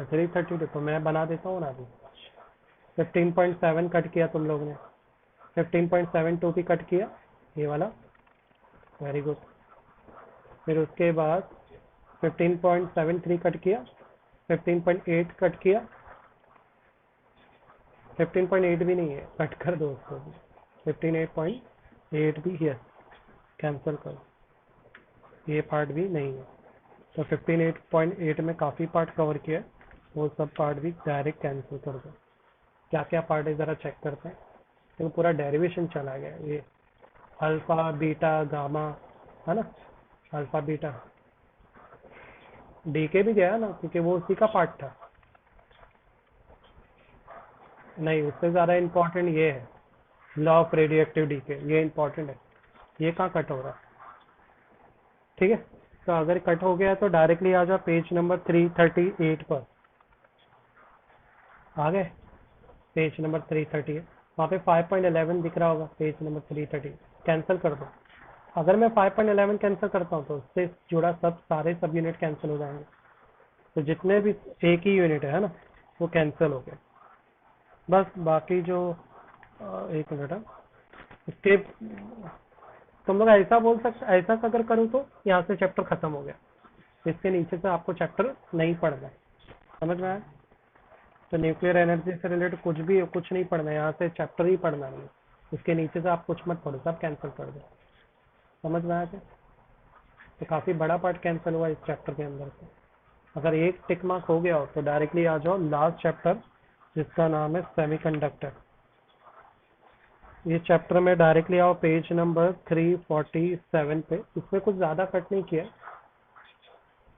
330 तो मैं बना देता हूँ ना अभी। 15.7 कट किया तुम लोग ने, 15.72 भी कट किया, ये वाला, वेरी गुड। फिर उसके बाद 15.73 कट किया, 15.8 कट किया, 15.8 भी नहीं है, कट कर दो उसको भी। 15.8 भी है, कैंसिल कर, ये पार्ट भी नहीं है। तो 15.8 में काफ़ी पार्ट कवर किया है, वो सब पार्ट भी डायरेक्ट कैंसिल कर दो। क्या क्या पार्ट है ज़रा चेक करते हैं, तो पूरा डेरिवेशन चला गया, ये अल्फा बीटा गामा है ना, अल्फा बीटा डी के भी गया ना, क्योंकि वो उसी का पार्ट था। नहीं, उससे ज़्यादा इम्पोर्टेंट ये है, law of radioactive decay, ये इम्पोर्टेंट है। ये कहाँ कट हो रहा है, ठीक है, तो अगर कट हो गया तो डायरेक्टली आ जाओ पेज नंबर 338 पर। आ गए पेज नंबर 338, वहाँ पे 5.11 दिख रहा होगा, पेज नंबर 330 कैंसिल कर दो। अगर मैं 5.11 कैंसिल करता हूँ तो उससे जुड़ा सारे सब यूनिट कैंसिल हो जाएंगे, तो जितने भी एक ही यूनिट है ना वो कैंसिल हो गए। बस बाकी जो एक मिनट है, इसके तुम लोग ऐसा बोल सकते, ऐसा अगर करूँ तो यहाँ से चैप्टर खत्म हो गया, इसके नीचे से आपको चैप्टर नहीं पढ़ना है, समझ में आया? तो न्यूक्लियर एनर्जी से रिलेटेड कुछ नहीं पढ़ना है, यहाँ से चैप्टर ही पढ़ना है, इसके नीचे से आप कुछ मत पढ़ो, सब कैंसिल कर दो। समझ में आया क्या? तो काफ़ी बड़ा पार्ट कैंसिल हुआ इस चैप्टर के अंदर से। अगर एक टिक मार्क हो गया हो तो डायरेक्टली आ जाओ लास्ट चैप्टर जिसका नाम है सेमीकंडक्टर। ये चैप्टर में डायरेक्टली आओ पेज नंबर 347 पे। इसमें कुछ ज़्यादा कट नहीं किया,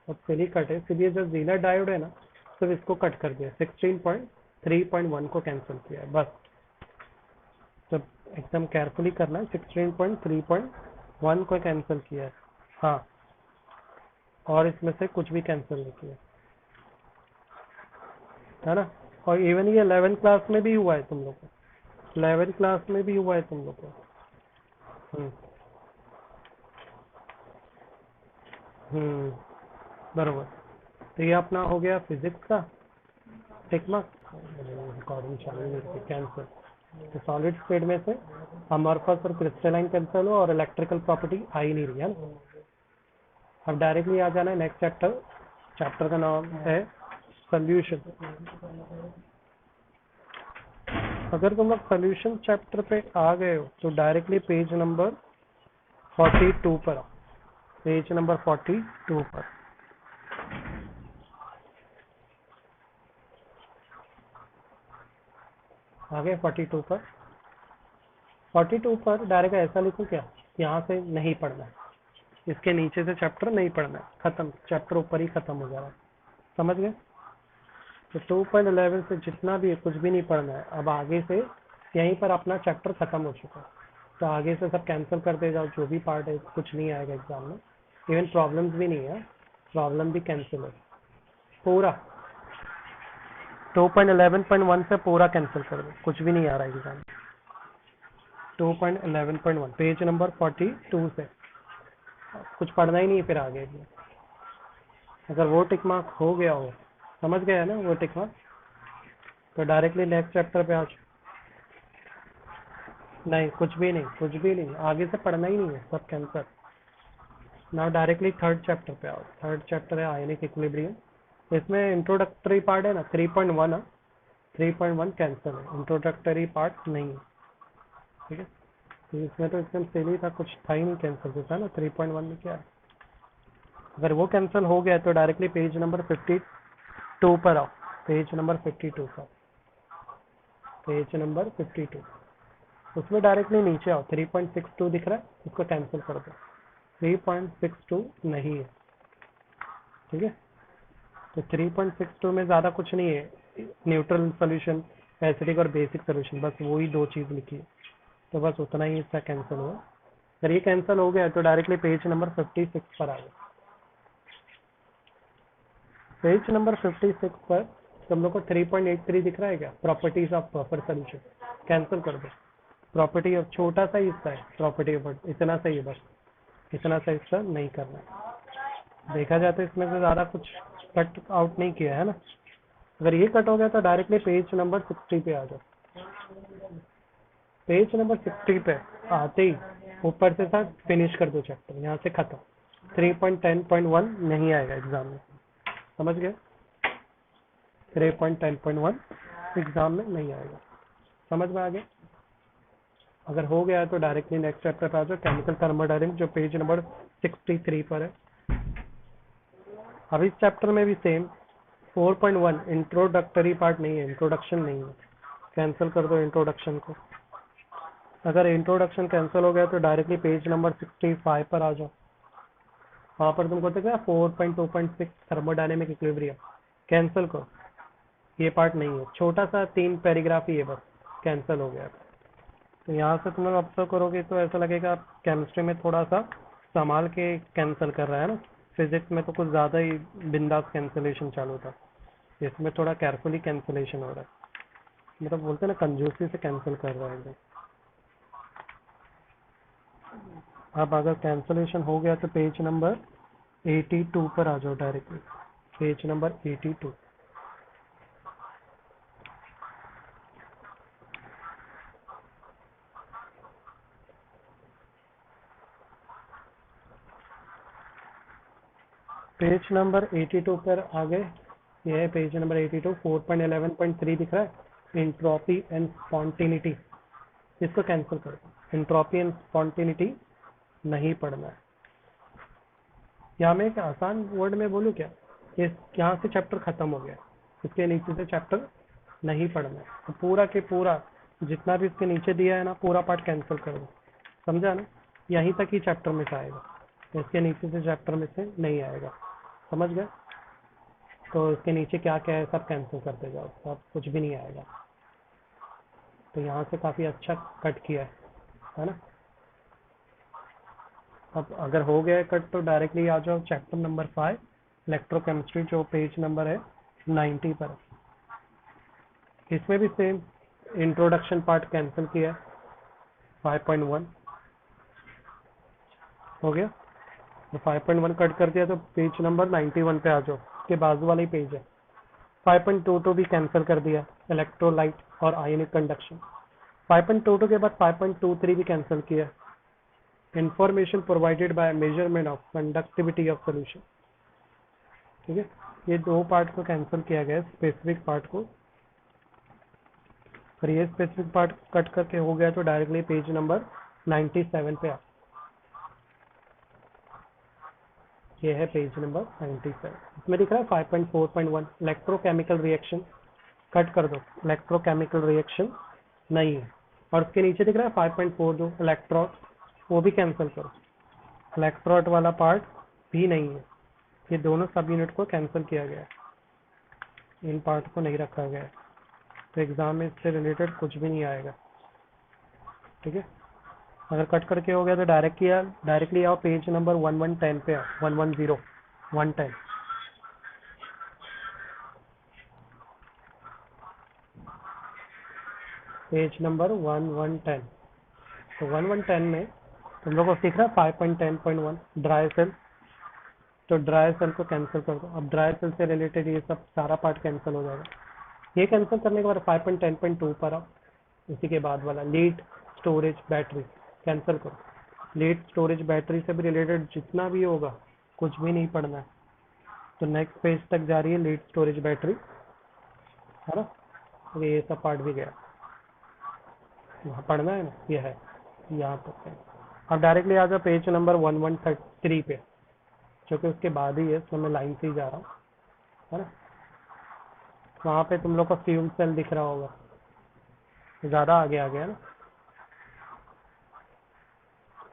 और सिली कट है, इसलिए जो जीलर डायोड है ना सिर्फ इसको कट कर दिया, 16.3.1 को कैंसिल किया है बस। तो एकदम केयरफुली करना है, 16.3.1 को कैंसिल किया है, हाँ, और इसमें से कुछ भी कैंसिल नहीं किया है ना। और इवन ये 11 क्लास में भी हुआ है तुम लोग को, 11 क्लास में भी हुआ है तुम लोग को। हम्म हम्म, बरोबर। तो ये अपना हो गया फिजिक्स का टिक मार्क, रिकॉर्डिंग चालू नहीं थी, कैंसिल। तो सॉलिड स्टेट में से अमॉर्फस और क्रिस्टलाइन कैंसिल हो और इलेक्ट्रिकल प्रॉपर्टी आ ही नहीं रही है ना। अब डायरेक्टली आ जाना है नेक्स्ट चैप्टर, चैप्टर का नाम है सोल्यूशन। अगर तुम लोग सोल्यूशन चैप्टर पे आ गए हो तो डायरेक्टली पेज नंबर 42 पर आओ, पेज नंबर 42 पर। आगे 42 पर, 42 पर डायरेक्ट ऐसा लिखो क्या, यहाँ से नहीं पढ़ना है, इसके नीचे से चैप्टर नहीं पढ़ना है, खत्म, चैप्टर ऊपर ही खत्म हो जा रहा है, समझ गए? तो 2.11 से जितना भी है कुछ भी नहीं पढ़ना है, अब आगे से यहीं पर अपना चैप्टर खत्म हो चुका है, तो आगे से सब कैंसिल करते जाओ, जो भी पार्ट है कुछ नहीं आएगा एग्जाम में, इवन प्रॉब्लम्स भी नहीं है, प्रॉब्लम भी कैंसिल है पूरा, 2.11.1 से पूरा कैंसिल कर दो, कुछ भी नहीं आ रहा है एग्जाम। 2.11.1 पेज नंबर 42 से कुछ पढ़ना ही नहीं है फिर आगे भी। अगर वो टिक मार्क हो गया हो, समझ गए है ना वो टिक मार्क, तो डायरेक्टली नेक्स्ट चैप्टर पे आ जाओ। नहीं, कुछ भी नहीं, कुछ भी नहीं, आगे से पढ़ना ही नहीं है, सब cancel. Now directly third chapter पे आओ, थर्ड चैप्टर है आयनिक इक्विलिब्रियम। इसमें इंट्रोडक्टरी पार्ट है ना 3.1 है, 3.1 कैंसिल है, इंट्रोडक्टरी पार्ट नहीं है, ठीक है। तो इसमें तो एकदम सही था, कुछ था ही नहीं कैंसिल होता है ना, 3.1 में क्या है। अगर वो कैंसिल हो गया तो डायरेक्टली पेज नंबर 52 पर आओ, पेज नंबर 52 पर, पेज नंबर 52, उसमें डायरेक्टली नीचे आओ, 3.62 दिख रहा है, उसको कैंसिल कर दो, 3.62 नहीं है, ठीक है। तो 3.62 में ज़्यादा कुछ नहीं है, न्यूट्रल सोल्यूशन, एसिडिक और बेसिक सोल्यूशन, बस वही दो चीज़ लिखी है, तो बस उतना ही इसका कैंसिल हुआ। अगर ये कैंसिल हो गया तो डायरेक्टली पेज नंबर 56 पर आ गया, पेज नंबर 56 पर तुम लोग को 3.83 दिख रहा है क्या, properties of buffer solution, cancel कर दो। प्रॉपर्टी ऑफ छोटा सा हिस्सा है प्रॉपर्टी ऑफ, इतना सही है बस, इतना सा हिस्सा नहीं करना है। देखा जाए तो इसमें से ज़्यादा कुछ कट आउट नहीं किया है ना। अगर ये कट हो गया तो डायरेक्टली पेज नंबर 60 पे आ जाओ, पेज नंबर 60 पे आते ही ऊपर से साथ फिनिश कर दो चैप्टर, यहाँ से खत्म, 3.10.1 नहीं आएगा एग्जाम में, समझ गए? 3.10.1 एग्जाम में नहीं आएगा, समझ में आ गया? अगर हो गया तो डायरेक्टली नेक्स्ट चैप्टर पे आ जाओ, केमिकल थर्मोडायनामिक्स, जो पेज नंबर 63 पर है। अब इस चैप्टर में भी सेम 4.1 इंट्रोडक्टरी पार्ट नहीं है, इंट्रोडक्शन नहीं है, कैंसिल कर दो इंट्रोडक्शन को। अगर इंट्रोडक्शन कैंसिल हो गया तो डायरेक्टली पेज नंबर 65 पर आ जाओ, वहाँ पर तुमको दिख रहा है 4.2.6 थर्मोडायनेमिक इक्विलिब्रियम, कैंसिल करो, ये पार्ट नहीं है, छोटा सा 3 पैराग्राफ ही है बस, कैंसिल हो गया। तो यहाँ से तुम लोग ऑब्जर्व करोगे तो ऐसा लगेगा केमिस्ट्री में थोड़ा सा संभाल के कैंसिल कर रहा है ना। फिजिक्स में तो कुछ ज़्यादा ही बिंदास कैंसिलेशन चालू था, इसमें थोड़ा केयरफुली कैंसिलेशन हो रहा है, मतलब बोलते हैं ना कंजूसी से कैंसिल कर रहा है एकदम। अब अगर कैंसिलेशन हो गया तो पेज नंबर 82 पर आ जाओ directly, page number 82। Page number 82 पर आ गए, यह है पेज नंबर 82। 4.11.3 दिख रहा है, एंट्रोपी एंड स्पॉन्टेनिटी, इसको कैंसिल कर दो। एंट्रोपी एंड स्पॉन्टेनिटी नहीं पढ़ना है। यहाँ मैं एक आसान वर्ड में बोलूँ क्या, ये यहाँ से चैप्टर खत्म हो गया, इसके नीचे से चैप्टर नहीं पढ़ना है। तो पूरा के पूरा जितना भी इसके नीचे दिया है ना, पूरा पार्ट कैंसिल कर दो, समझा ना। यहीं तक ही चैप्टर में से आएगा, इसके नीचे से चैप्टर में से नहीं आएगा, समझ गए। तो इसके नीचे क्या क्या है सब कैंसिल करते जाओ, सब कुछ भी नहीं आएगा। तो यहाँ से काफ़ी अच्छा कट किया है ना। अब अगर हो गया है कट तो डायरेक्टली आ जाओ चैप्टर नंबर 5 इलेक्ट्रोकेमिस्ट्री, जो पेज नंबर है 90 पर। इसमें भी सेम इंट्रोडक्शन पार्ट कैंसिल किया है, 5.1 हो गया। तो 5.1 कट कर दिया तो पेज नंबर 91 पे आ जाओ, के बाजू वाला ही पेज है। 5.22 भी कैंसिल कर दिया, इलेक्ट्रोलाइट और आयनिक कंडक्शन। 5.22 के बाद 5.23 भी कैंसिल किया, information provided by measurement of conductivity of solution. ठीक है, ये दो पार्ट को कैंसिल किया गया, स्पेसिफिक पार्ट को। और ये स्पेसिफिक पार्ट कट करके हो गया तो डायरेक्टली पेज नंबर 97 पे आ। ये है पेज नंबर 97, इसमें दिख रहा है 5.4.1 इलेक्ट्रोकेमिकल रिएक्शन, कट कर दो, इलेक्ट्रोकेमिकल रिएक्शन नहीं है। और उसके नीचे दिख रहा है 5.42 इलेक्ट्रोड, वो भी कैंसिल करो, इलेक्ट्रोड वाला पार्ट भी नहीं है। ये दोनों सब यूनिट को कैंसिल किया गया है, इन पार्ट को नहीं रखा गया है, तो एग्जाम में इससे रिलेटेड कुछ भी नहीं आएगा। ठीक है, अगर कट करके हो गया तो डायरेक्टली आओ पेज नंबर 1110 पे आओ, 110 110। Page number 1110। तो 1110 में तुम लोग को सीख रहा है 5.10.1 ड्राई सेल, तो ड्राई सेल को कैंसिल कर दो। अब ड्राई सेल से रिलेटेड ये सब सारा पार्ट कैंसिल हो जाएगा। ये कैंसिल करने के बाद 5.10.2 पर आओ, इसी के बाद वाला लीड स्टोरेज बैटरी कैंसिल करो। लीड स्टोरेज बैटरी से भी रिलेटेड जितना भी होगा कुछ भी नहीं पढ़ना है। तो नेक्स्ट पेज तक जा रही है लीड स्टोरेज बैटरी, है ना। ये सब पार्ट भी गया, वहाँ पढ़ना है ना, ये है यहाँ तक है। अब डायरेक्टली आ जाओ पेज नंबर 1133 पे, जो कि उसके बाद ही है, तो मैं लाइन से ही जा रहा हूँ, है ना। वहाँ पे तुम लोग का फ्यूल सेल दिख रहा होगा, ज़्यादा आगे आ गया ना।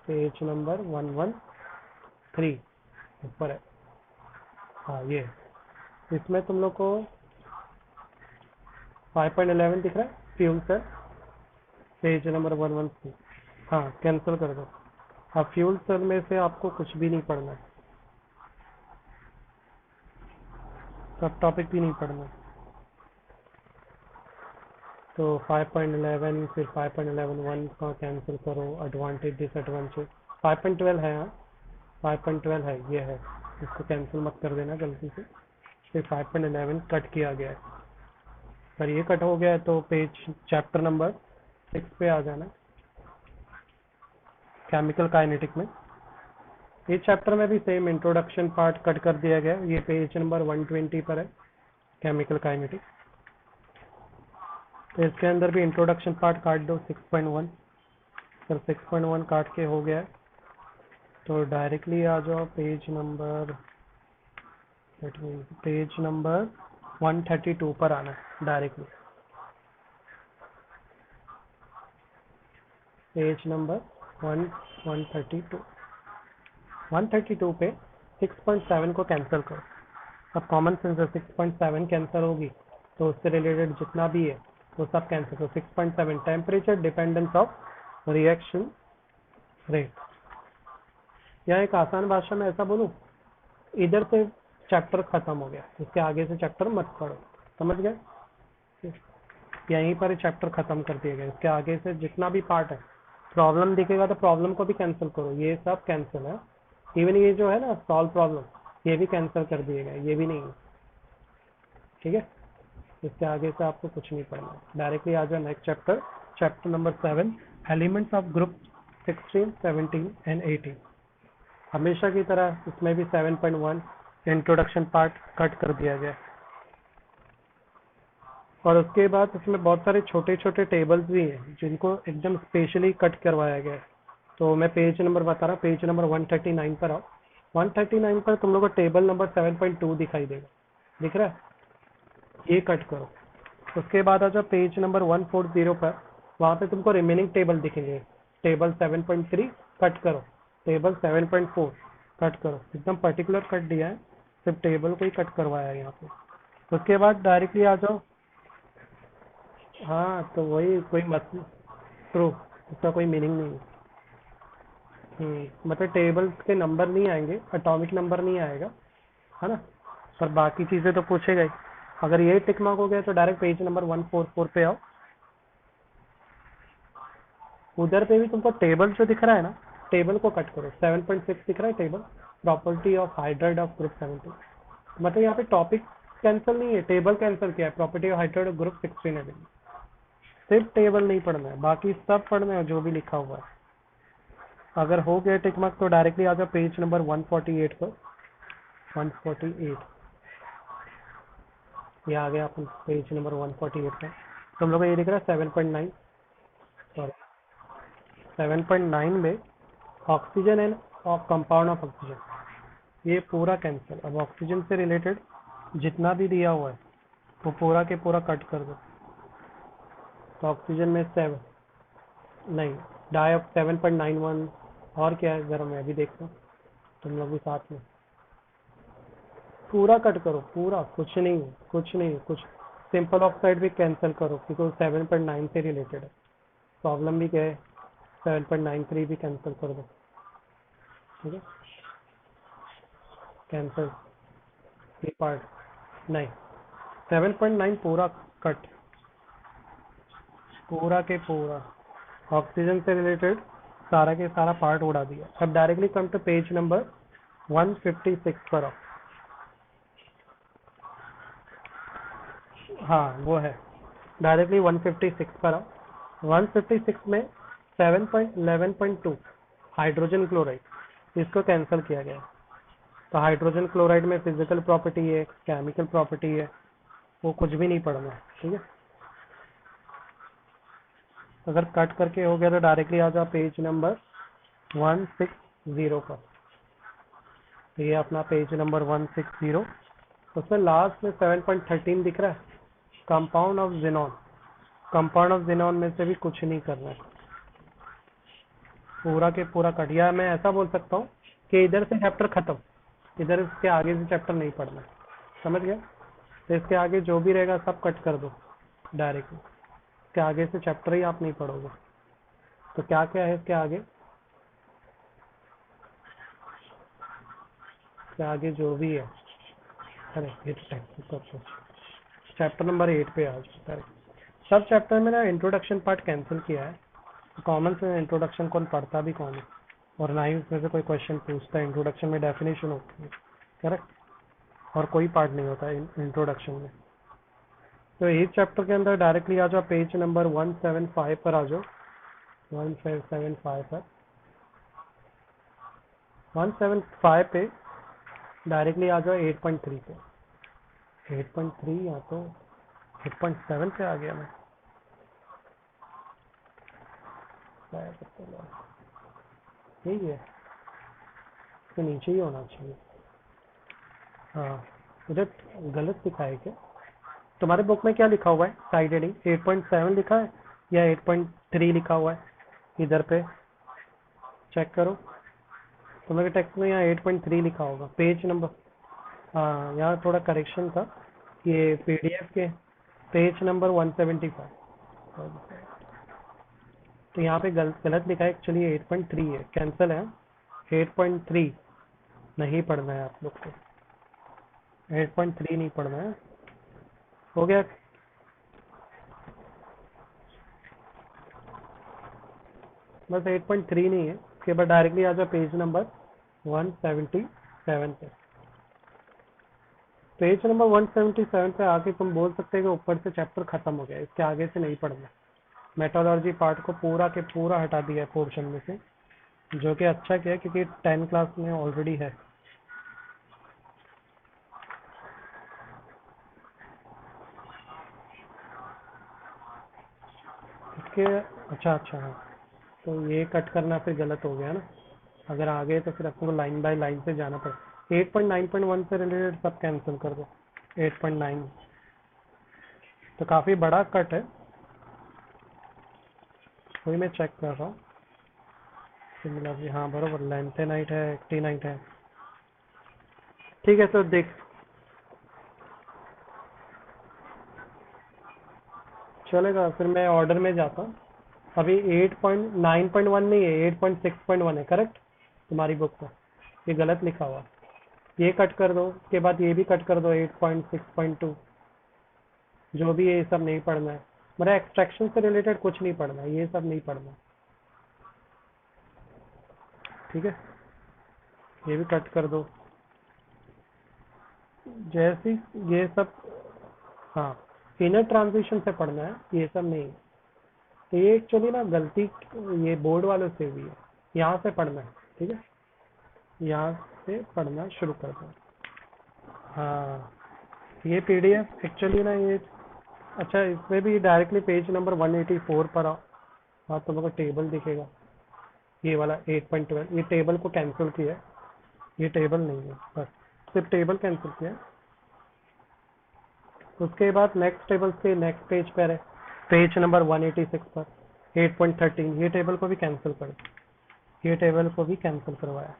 पेज नंबर 113 ऊपर है, हाँ ये। इसमें तुम लोग को 5.11 दिख रहा है फ्यूल सेल, पेज नंबर 113। हाँ कैंसिल कर दो। अब फ्यूल सेल में से आपको कुछ भी नहीं पढ़ना है, सब टॉपिक भी नहीं पढ़ना है। तो 5.11 फिर 5.11 का कैंसिल करो, एडवांटेज डिसएडवांटेज 5.12 है, हाँ 5.12 है, ये है, इसको कैंसिल मत कर देना गलती से। फिर 5.11 कट किया गया है, पर ये कट हो गया है तो पेज चैप्टर नंबर 6 पे आ जाना, केमिकल काइनेटिक में। इस चैप्टर में भी सेम इंट्रोडक्शन पार्ट कट कर दिया गया, ये पेज नंबर 120 पर है, केमिकल काइनेटिक। तो इसके अंदर भी इंट्रोडक्शन पार्ट काट दो 6.1, सर 6.1 काट के हो गया है, तो डायरेक्टली आ जाओ पेज नंबर 132 पर आना डायरेक्टली, पेज नंबर 132 पे 6.7 को कैंसिल करो। अब कॉमन सेंस 6.7 कैंसिल होगी तो उससे रिलेटेड जितना भी है वो सब कैंसिल करो। 6.7 temperature dependence of reaction rate, या एक आसान भाषा में ऐसा बोलूं, इधर से चैप्टर खत्म हो गया, इसके आगे से चैप्टर मत पढ़ो। समझ गए? यहीं पर चैप्टर खत्म कर दिया गया, इसके आगे से जितना भी पार्ट है, प्रॉब्लम दिखेगा तो प्रॉब्लम को भी कैंसिल करो, ये सब कैंसिल है। इवन ये जो है ना सॉल्व प्रॉब्लम, ये भी कैंसिल कर दिए गए, ये भी नहीं है। ठीक है, इसके आगे से आपको कुछ नहीं पढ़ना, डायरेक्टली आ जाओ next chapter, chapter number 7, elements of group 16, 17 and 18। हमेशा की तरह इसमें भी 7.1 इंट्रोडक्शन पार्ट कट कर दिया गया, और उसके बाद इसमें बहुत सारे छोटे छोटे टेबल्स भी हैं जिनको एकदम स्पेशली कट करवाया गया है। तो मैं पेज नंबर बता रहा हूँ, पेज नंबर 139 पर आओ। 139 पर तुम लोग को टेबल नंबर 7.2 दिखाई देगा, दिख रहा है? ये कट करो। उसके बाद आ जाओ पेज नंबर 140 पर, वहाँ पे तुमको रिमेनिंग टेबल दिखेंगे। टेबल 7.3 कट करो, टेबल 7.4 कट करो, एकदम पर्टिकुलर कट दिया है, सिर्फ टेबल को ही कट करवाया है यहाँ पे। उसके बाद डायरेक्टली आ जाओ, हाँ तो वही कोई मतलब ट्रू, उसका कोई मीनिंग नहीं है। मतलब टेबल्स के नंबर नहीं आएंगे, एटॉमिक नंबर नहीं आएगा, है ना, पर बाकी चीजें तो पूछेगा ही। अगर ये टिक मार्क हो गया तो डायरेक्ट पेज नंबर 144 पे आओ। उधर पे भी तुमको टेबल जो दिख रहा है ना, टेबल को कट करो। 7.6 दिख रहा है table, property of hydride of group 17। मतलब यहाँ पे टॉपिक कैंसिल नहीं है, टेबल कैंसिल किया है, property of hydride of group 16 है। सिर्फ टेबल नहीं पढ़ना है, बाकी सब पढ़ना है जो भी लिखा हुआ है। अगर हो गया टिक मार्क तो डायरेक्टली आ जाओ पेज नंबर 148 पर। 148, ये आ गया अपन पेज नंबर 148 पर। तुम लोग को ये दिख रहा है 7.9, सॉरी 7.9 में oxygen and compound of oxygen, ये पूरा कैंसिल। अब ऑक्सीजन से रिलेटेड जितना भी दिया हुआ है वो पूरा के पूरा कट कर दो। तो ऑक्सीजन में 7 नहीं, डाई ऑफ 7.91, और क्या है जरा मैं भी देखता हूँ, तुम लोग भी साथ में पूरा कट करो, पूरा, कुछ नहीं, कुछ नहीं, कुछ सिंपल ऑक्साइड भी कैंसिल करो क्योंकि वो 7.9 से रिलेटेड है। प्रॉब्लम भी क्या है, 7.93 भी कैंसिल कर दो। ठीक है, कैंसिल ये पार्ट नहीं, 7.9 पूरा कट, पूरा के पूरा ऑक्सीजन से रिलेटेड सारा के सारा पार्ट उड़ा दिया। अब directly come to page number 156 पर आओ। हाँ वो है, डायरेक्टली 156 पर आओ। 156 में 7.11.2 हाइड्रोजन क्लोराइड, इसको कैंसिल किया गया। तो हाइड्रोजन क्लोराइड में फिजिकल प्रॉपर्टी है, केमिकल प्रॉपर्टी है, वो कुछ भी नहीं पढ़ना है। ठीक है, अगर कट करके हो गया तो डायरेक्टली आ जाओ पेज नंबर 160 पर। तो ये अपना पेज नंबर 160, उसमें लास्ट में 7.13 दिख रहा है, compound of xenon. Compound of xenon में से भी कुछ नहीं करना है, पूरा के पूरा कट। या मैं ऐसा बोल सकता हूँ कि इधर से चैप्टर खत्म, इधर इसके आगे से चैप्टर नहीं पढ़ना है। समझ गए? तो इसके आगे जो भी रहेगा सब कट कर दो डायरेक्टली, इसके आगे से चैप्टर ही आप नहीं पढ़ोगे। तो क्या क्या है इसके आगे, इसके आगे जो भी है, अरे ये तो चैप्टर नंबर 8 पे आ जाता है। सब चैप्टर में ना इंट्रोडक्शन पार्ट कैंसिल किया है, कॉमन से इंट्रोडक्शन कौन पढ़ता भी कौन है, और ना ही उसमें से कोई क्वेश्चन पूछता है। इंट्रोडक्शन में डेफिनेशन होती है, करेक्ट, और कोई पार्ट नहीं होता है इंट्रोडक्शन में। तो इस चैप्टर के अंदर डायरेक्टली आ जाओ पेज नंबर 175 पर आ जाओ। 175 पर, 175 पे डायरेक्टली आ जाओ 8.3 पे। 8.3 या तो 8.7 पे आ गया मैं, यही है, तो नीचे ही होना चाहिए। हाँ, इधर गलत लिखा है क्या? तुम्हारे बुक में क्या लिखा हुआ है? साइड हेडिंग 8.7 लिखा है या 8.3 लिखा हुआ है? इधर पे चेक करो, तुम्हारे टेक्स्ट में यहाँ 8.3 लिखा होगा, पेज नंबर। हाँ, यहाँ थोड़ा करेक्शन था, ये पीडीएफ के पेज नंबर 175। तो यहाँ पे गलत लिखा है, एक्चुअली 8.3 है, कैंसिल है। 8.3 नहीं पढ़ना है आप लोग को, 8.3 नहीं पढ़ना है। हो गया? बस 8.3 नहीं है, उसके बाद डायरेक्टली आ जाओ पेज नंबर 177 पे। पेज नंबर 177 पे आके तुम बोल सकते हैं कि ऊपर से चैप्टर खत्म हो गया, इसके आगे से नहीं पढ़ना। मेथोडोलॉजी पार्ट को पूरा के पूरा हटा दिया है पोर्शन में से, जो कि अच्छा किया क्योंकि 10 क्लास में ऑलरेडी है। इसके अच्छा हाँ, तो ये कट करना फिर गलत हो गया ना, अगर आगे तो फिर आपको लाइन बाय लाइन से जाना पड़े। 8.9.1 से रिलेटेड सब कैंसिल कर दो। 8.9 तो काफ़ी बड़ा कट है, वही मैं चेक कर रहा हूँ। सिमिलरली हाँ बराबर, लेंथेनाइट है, एक्टिनाइट है। ठीक है तो देख, चलेगा फिर मैं ऑर्डर में जाता हूँ। अभी 8.9.1 नहीं है, 8.6.1 है करेक्ट तुम्हारी बुक में, ये गलत लिखा हुआ। ये कट कर दो, उसके बाद ये भी कट कर दो 8.6.2। जो भी है ये सब नहीं पढ़ना है, मेरा एक्सट्रैक्शन से रिलेटेड कुछ नहीं पढ़ना है, ये सब नहीं पढ़ना। ठीक है, ये भी कट कर दो। जैसी ये सब, हाँ इनर ट्रांजिशन से पढ़ना है, ये सब नहीं। तो ये एक्चुअली ना गलती ये बोर्ड वालों से हुई है, यहाँ से पढ़ना है। ठीक है, यहाँ से पढ़ना शुरू कर दो। हाँ ये पीडीएफ एक्चुअली ना ये, अच्छा इसमें भी डायरेक्टली पेज नंबर 184 पर आओ, हाँ तुम लोग को टेबल दिखेगा, ये वाला 8.12, ये टेबल को कैंसिल किया है, ये टेबल नहीं है, बस सिर्फ टेबल कैंसिल किया है। उसके बाद नेक्स्ट टेबल के नेक्स्ट पेज पर है, पेज नंबर 186 पर 8.13, ये टेबल को भी कैंसिल कर, ये टेबल को भी कैंसिल करवाया।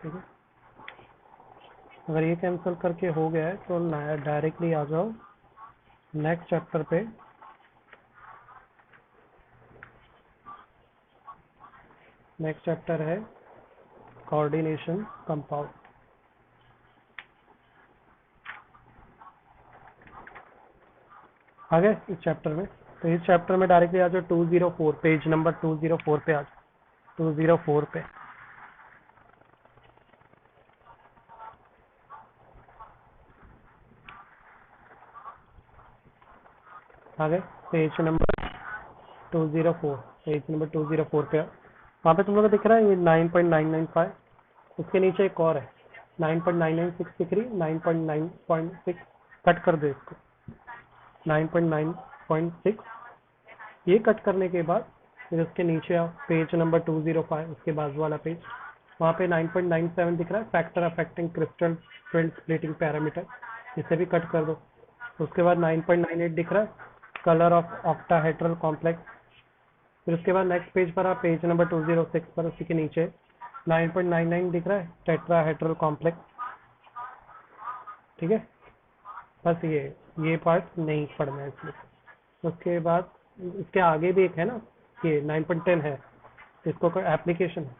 ठीक है, अगर ये कैंसिल करके हो गया है तो डायरेक्टली आ जाओ नेक्स्ट चैप्टर पे। नेक्स्ट चैप्टर है कोऑर्डिनेशन कंपाउंड। आ गए इस चैप्टर में? तो इस चैप्टर में डायरेक्टली आ जाओ 204, पेज नंबर 204 पे आ जाओ, 204 पे। आ गए पेज नंबर 204, पेज नंबर 204 पे। वहाँ पे तुम लोग को दिख रहा है ये 9.995, उसके नीचे एक और है 9.996 दिख रही, 9.9.6 कट कर दो इसको, 9.9.6 ये कट करने के बाद फिर उसके नीचे आओ पेज नंबर 205, उसके बाजू वाला पेज, वहाँ पे 9.97 दिख रहा है factor affecting crystal twin splitting parameter, इसे भी कट कर दो। उसके बाद 9.98 दिख रहा है कलर ऑफ ऑक्टाहेड्रल कॉम्प्लेक्स। फिर उसके बाद नेक्स्ट पेज पर आप पेज नंबर 206 पर उसी के नीचे 9.99 दिख रहा है टेट्राहेड्रल कॉम्प्लेक्स। ठीक है, बस ये पार्ट नहीं पढ़ना है इसमें। उसके बाद इसके आगे भी एक है ना, ये 9.10 है, इसको कोई एप्लीकेशन है,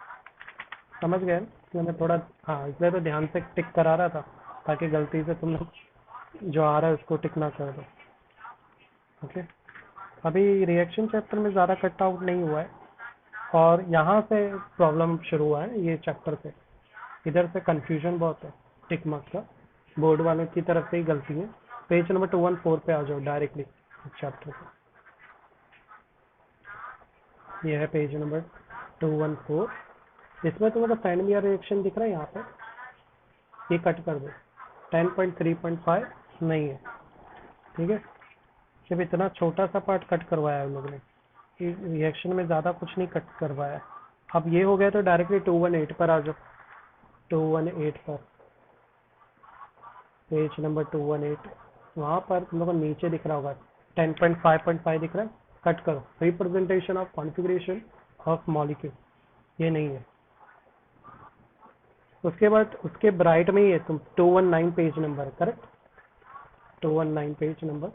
समझ गए ना? इसलिए मैं थोड़ा, हाँ इसलिए तो ध्यान से टिक करा रहा था ताकि गलती से तुम लोग जो आ रहा है उसको टिक ना कर दो। ओके, अभी रिएक्शन चैप्टर में ज़्यादा कट आउट नहीं हुआ है, और यहाँ से प्रॉब्लम शुरू हुआ है ये चैप्टर से, इधर से कंफ्यूजन बहुत है टिक मार्क का, बोर्ड वालों की तरफ से ही गलती है। पेज नंबर 214 पे आ जाओ डायरेक्टली चैप्टर पे, ये है पेज नंबर 214। इसमें तुम्हारा सेंड मी रिएक्शन दिख रहा है यहाँ पे, ये कट कर दो, 10.3.5 नहीं है। ठीक है, सिर्फ इतना छोटा सा पार्ट कट करवाया है उन लोगों ने, रिएक्शन में ज़्यादा कुछ नहीं कट करवाया। अब ये हो गया तो डायरेक्टली 218 पर आ जाओ, 218 पर, पेज नंबर 218, वहाँ पर तुम लोग को नीचे दिख रहा होगा 10.5.5 दिख रहा है, कट करो, representation of configuration of molecule, ये नहीं है। उसके बाद उसके ब्राइट में ही है तुम 219 page number, correct 219 page number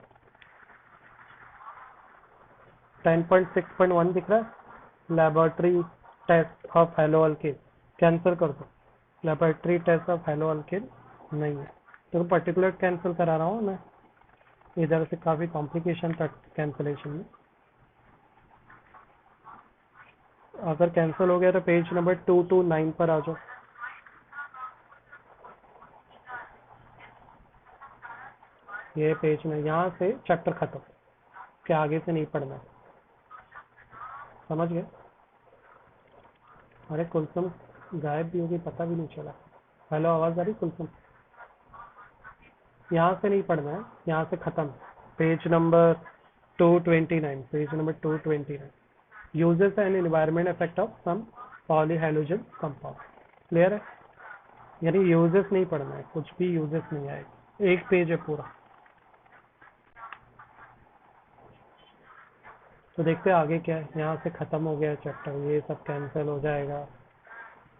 10.6.1 दिख रहा है laboratory test of haloalkane cancel कर दो। Laboratory test of haloalkane नहीं है तो पर्टिकुलर कैंसिल करा रहा हूँ मैं। इधर से काफ़ी कॉम्प्लिकेशन था कैंसिलेशन में। अगर कैंसिल हो गया तो पेज नंबर 229 पर आ जाओ। ये पेज में यहाँ से चैप्टर खत्म के आगे से नहीं पढ़ना। समझ गए? अरे कुलसुम गायब भी होगी पता भी नहीं चला। हेलो आवाज़ आ रही कुलसुम? यहाँ से नहीं पढ़ना है, यहाँ से खत्म। Page number 229, page number 229, uses and environment effect of some polyhydrogen compound. Clear है? यानी यूजेस नहीं पढ़ना है, कुछ भी यूजेस नहीं आएगा, एक पेज है पूरा। तो देखते हैं आगे क्या है। यहाँ से खत्म हो गया चैप्टर, ये सब कैंसिल हो जाएगा।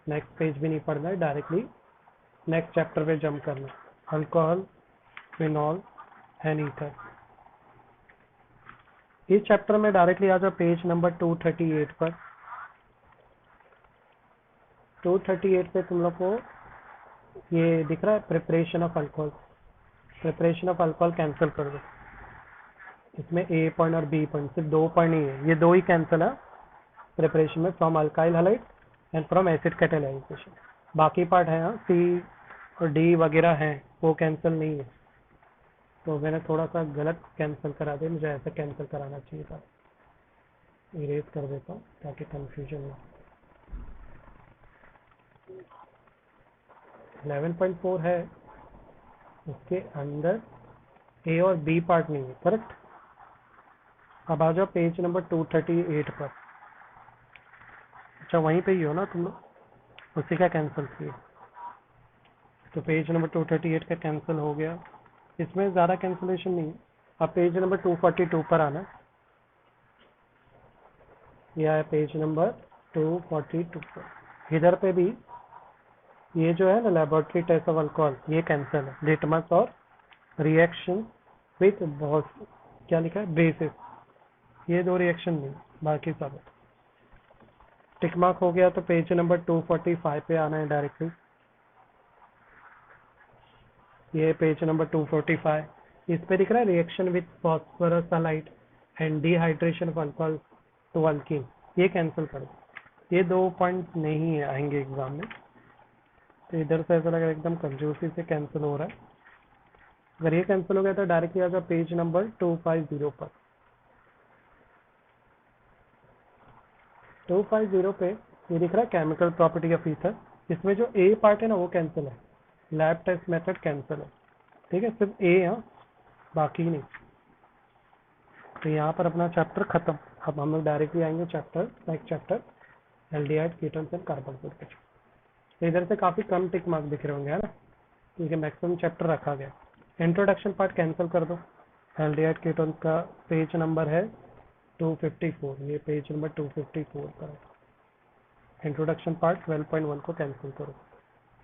नेक्स्ट पेज भी नहीं पढ़ना है, डायरेक्टली नेक्स्ट चैप्टर पे जंप करना है। Alcohol, phenol and ether. इस चैप्टर में डायरेक्टली आ जाओ पेज नंबर 238 पर। 238 पे तुम लोग को ये दिख रहा है preparation of alcohol. Preparation of alcohol cancel कर दो। इसमें ए पॉइंट और बी पॉइंट सिर्फ 2 पॉइंट नहीं है, ये 2 ही कैंसिल है प्रिपरेशन में, from alkyl halide and from acid catalysation. बाकी पार्ट है सी और डी वगैरह हैं, वो कैंसिल नहीं है। तो मैंने थोड़ा सा गलत कैंसिल करा दिया, मुझे ऐसा कैंसिल कराना चाहिए था। इरेज कर देता हूँ ताकि कंफ्यूजन ना। 11.4 है, उसके अंदर ए और बी पार्ट नहीं है, करेक्ट। अब आ जाओ पेज नंबर 238 पर। अच्छा वहीं पे ही हो ना तुम लोग, उसी का कैंसिल किए। तो पेज नंबर 238 का कैंसिल हो गया, इसमें ज़्यादा कैंसिलेशन नहीं है। अब पेज नंबर 242 पर आना। यह है पेज नंबर 242 पर। इधर पे भी ये जो है ना लेबोरेटरी टेस्ट ऑफ अल्कोहल, ये कैंसिल है। लिटमस और रिएक्शन विथ बहुत क्या लिखा है बेसिस, ये 2 रिएक्शन नहीं, बाकी सब है। टिक मार्क हो गया तो पेज नंबर 245 पे आना है डायरेक्टली। ये पेज नंबर 245, इस पे दिख रहा है reaction with phosphorus sulphite and dehydration of alcohol to alkene, ये कैंसिल कर दो। ये 2 पॉइंट नहीं आएंगे एग्जाम में, तो इधर से ऐसा लगा एकदम कंजूसी से कैंसिल हो रहा है। अगर ये कैंसिल हो गया तो डायरेक्टली आ जाओ पेज नंबर 250 पर। 250 पे ये दिख रहा है केमिकल प्रॉपर्टी ऑफ ईथर। इसमें जो ए पार्ट है ना वो कैंसिल है, लैब टेस्ट मेथड कैंसिल है, ठीक है, सिर्फ ए है, बाकी नहीं। तो यहाँ पर अपना चैप्टर खत्म। अब हम लोग डायरेक्टली आएंगे chapter next chapter aldehyde ketones and carbon पर। तो इधर से काफी कम टिक मार्क दिख रहे होंगे है ना, क्योंकि मैक्सिमम चैप्टर रखा गया। इंट्रोडक्शन पार्ट कैंसिल कर दो। एल्डिहाइड कीटोन का पेज नंबर है 254, ये पेज नंबर 254 पर है। इंट्रोडक्शन पार्ट 12.1 को कैंसिल करो,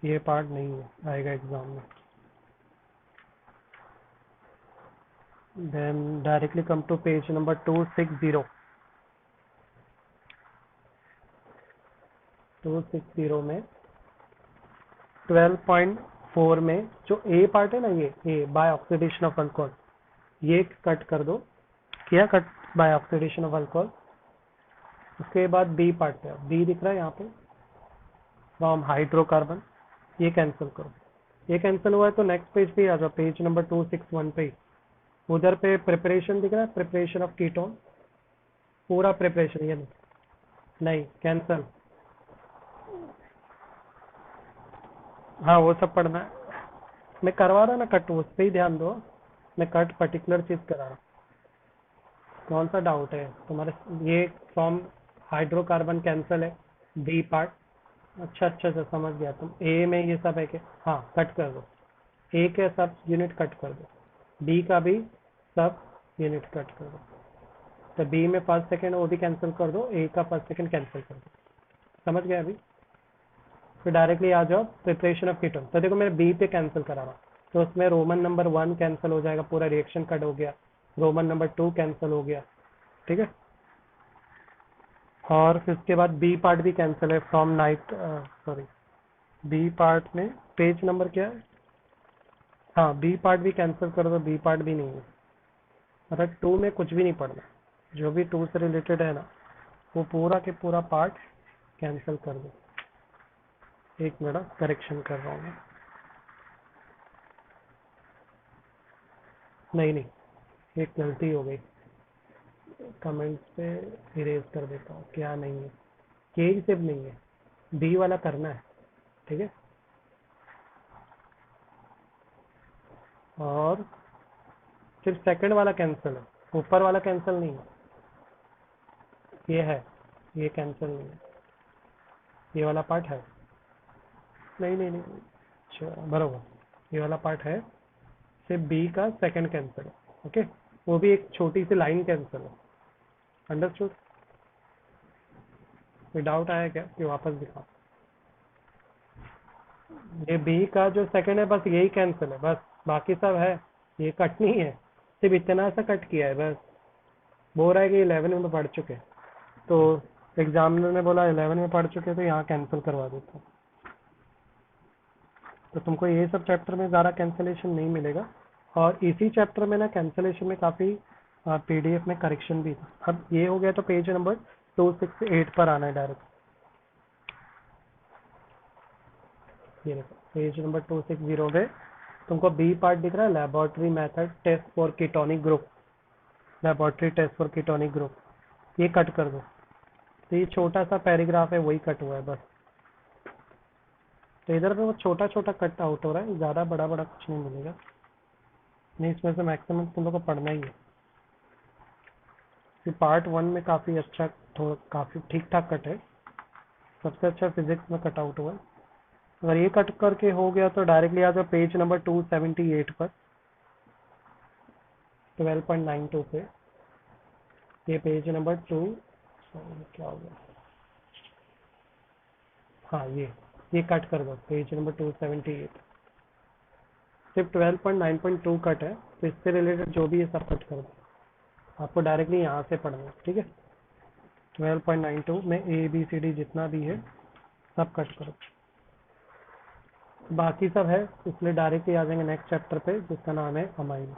ये पार्ट नहीं है, आएगा एग्जाम में। Then directly come to page number 260। 260 में 12.4 में जो ए पार्ट है ना, ये ए बाय ऑक्सीडेशन ऑफ अल्कोहल, ये कट कर दो। किया cut by oxidation of alcohol. उसके बाद बी पार्ट पे, बी दिख रहा है यहाँ पे फ्रॉम हाइड्रोकार्बन, ये कैंसिल करो। ये कैंसिल हुआ है तो नेक्स्ट पेज पे आ जाओ, पेज नंबर 261 पे। उधर पे प्रिपरेशन दिख रहा है, प्रिपरेशन ऑफ कीटोन, पूरा प्रिपरेशन, ये नहीं कैंसिल। हाँ वो सब पढ़ना है, मैं करवा रहा ना कट, उस पर ही ध्यान दो। मैं कट पर्टिकुलर चीज करा रहा हूँ। कौन सा डाउट है तुम्हारे? ये फ्रॉम हाइड्रोकार्बन कैंसिल है, बी पार्ट। अच्छा अच्छा अच्छा समझ गया। तुम ए में ये सब है कि हाँ कट कर दो, ए के सब यूनिट कट कर दो, बी का भी सब यूनिट कट कर दो। तो बी में फर्स्ट सेकंड वो भी कैंसिल कर दो, ए का फर्स्ट सेकंड कैंसिल कर दो। समझ गए अभी? फिर डायरेक्टली आ जाओ प्रिपरेशन ऑफ कीटोन। तो देखो मैं बी पे कैंसिल करा रहा हूँ, तो उसमें रोमन नंबर 1 कैंसिल हो जाएगा, पूरा रिएक्शन कट हो गया। रोमन नंबर 2 कैंसिल हो गया, ठीक है। और फिर उसके बाद बी पार्ट भी कैंसिल है from night, sorry B part में पेज नंबर क्या है, हाँ बी पार्ट भी कैंसिल कर दो, बी पार्ट भी नहीं है, मतलब 2 में कुछ भी नहीं पढ़ना, जो भी 2 से रिलेटेड है ना वो पूरा के पूरा पार्ट कैंसिल कर दो। एक मिनट करेक्शन कर रहा हूँ मैं, नहीं नहीं एक गलती हो गई, कमेंट्स पे इरेज कर देता हूँ, क्या नहीं है, के सिर्फ नहीं है, बी वाला करना है, ठीक है। और सिर्फ सेकंड वाला कैंसिल है, ऊपर वाला कैंसिल नहीं है, ये है, ये कैंसिल नहीं है, ये वाला पार्ट है, नहीं नहीं नहीं, अच्छा बराबर ये वाला पार्ट है, सिर्फ बी का सेकंड कैंसिल है, ओके, वो भी एक छोटी सी लाइन कैंसिल है, अंडरस्टूड। कोई डाउट आया क्या कि वापस दिखाओ, ये बी का जो सेकंड है बस यही कैंसिल है बस, बाकी सब है, ये कट नहीं है, सिर्फ इतना सा कट किया है बस, बोल रहा है कि 11 में तो पढ़ चुके हैं, तो एग्जामिनर ने बोला 11 में पढ़ चुके तो यहाँ कैंसिल करवा देता हूँ, तो तुमको ये सब चैप्टर में ज़्यादा कैंसिलेशन नहीं मिलेगा, और इसी चैप्टर में ना कैंसिलेशन में काफ़ी पीडीएफ में करेक्शन भी था। अब ये हो गया तो पेज नंबर 268 पर आना है डायरेक्ट, ये देखो पेज नंबर 260 पे तुमको बी पार्ट दिख रहा है, laboratory method test for ketonic group, laboratory test for ketonic group, ये कट कर दो, तो ये छोटा सा पैराग्राफ है वही कट हुआ है बस, तो इधर पे वो छोटा छोटा कट आउट हो रहा है, ज़्यादा बड़ा बड़ा कुछ नहीं मिलेगा, नहीं इसमें से मैक्सिमम तुम लोग को पढ़ना ही है, पार्ट 1 में काफ़ी अच्छा, थोड़ा काफ़ी ठीक ठाक कट है, सबसे अच्छा फिजिक्स में कट आउट हुआ है। अगर ये कट करके हो गया तो डायरेक्टली आ जाओ पेज नंबर 278 पर, 12.92 पे, ये पेज नंबर 2, क्या हो गया, हाँ ये कट कर दो पेज नंबर 278, सिर्फ 12.9.2 कट है, तो इससे रिलेटेड जो भी है सब कट कर दो, आपको डायरेक्टली यहाँ से पढ़ना है, ठीक है। 12.92 में ए बी सी डी जितना भी है सब कट करो, बाकी सब है इसलिए डायरेक्टली आ जाएंगे नेक्स्ट चैप्टर पे जिसका नाम है अमाइन।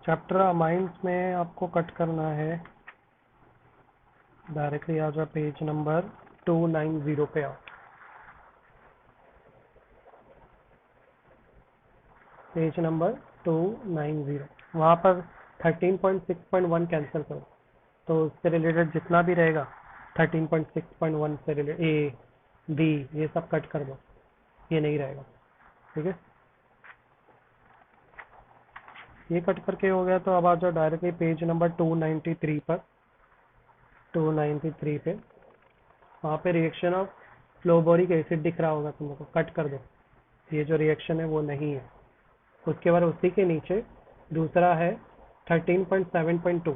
चैप्टर अमाइंस में आपको कट करना है, डायरेक्टली आ जाओ पेज नंबर 290 पे आओ, पेज नंबर 290, वहाँ पर 13.6.1 कैंसिल करो, तो उससे रिलेटेड जितना भी रहेगा 13.6.1 से रिलेटेड ए बी ये सब कट कर दो, ये नहीं रहेगा, ठीक है। ये कट करके हो गया तो अब आ जाओ डायरेक्टली पेज नंबर 293 पर, 293 पे, वहाँ पे रिएक्शन ऑफ फ्लोबोरिक एसिड दिख रहा होगा तुम लोग को, कट कर दो, ये जो रिएक्शन है वो नहीं है, उसके बाद उसी के नीचे दूसरा है 13.7.2,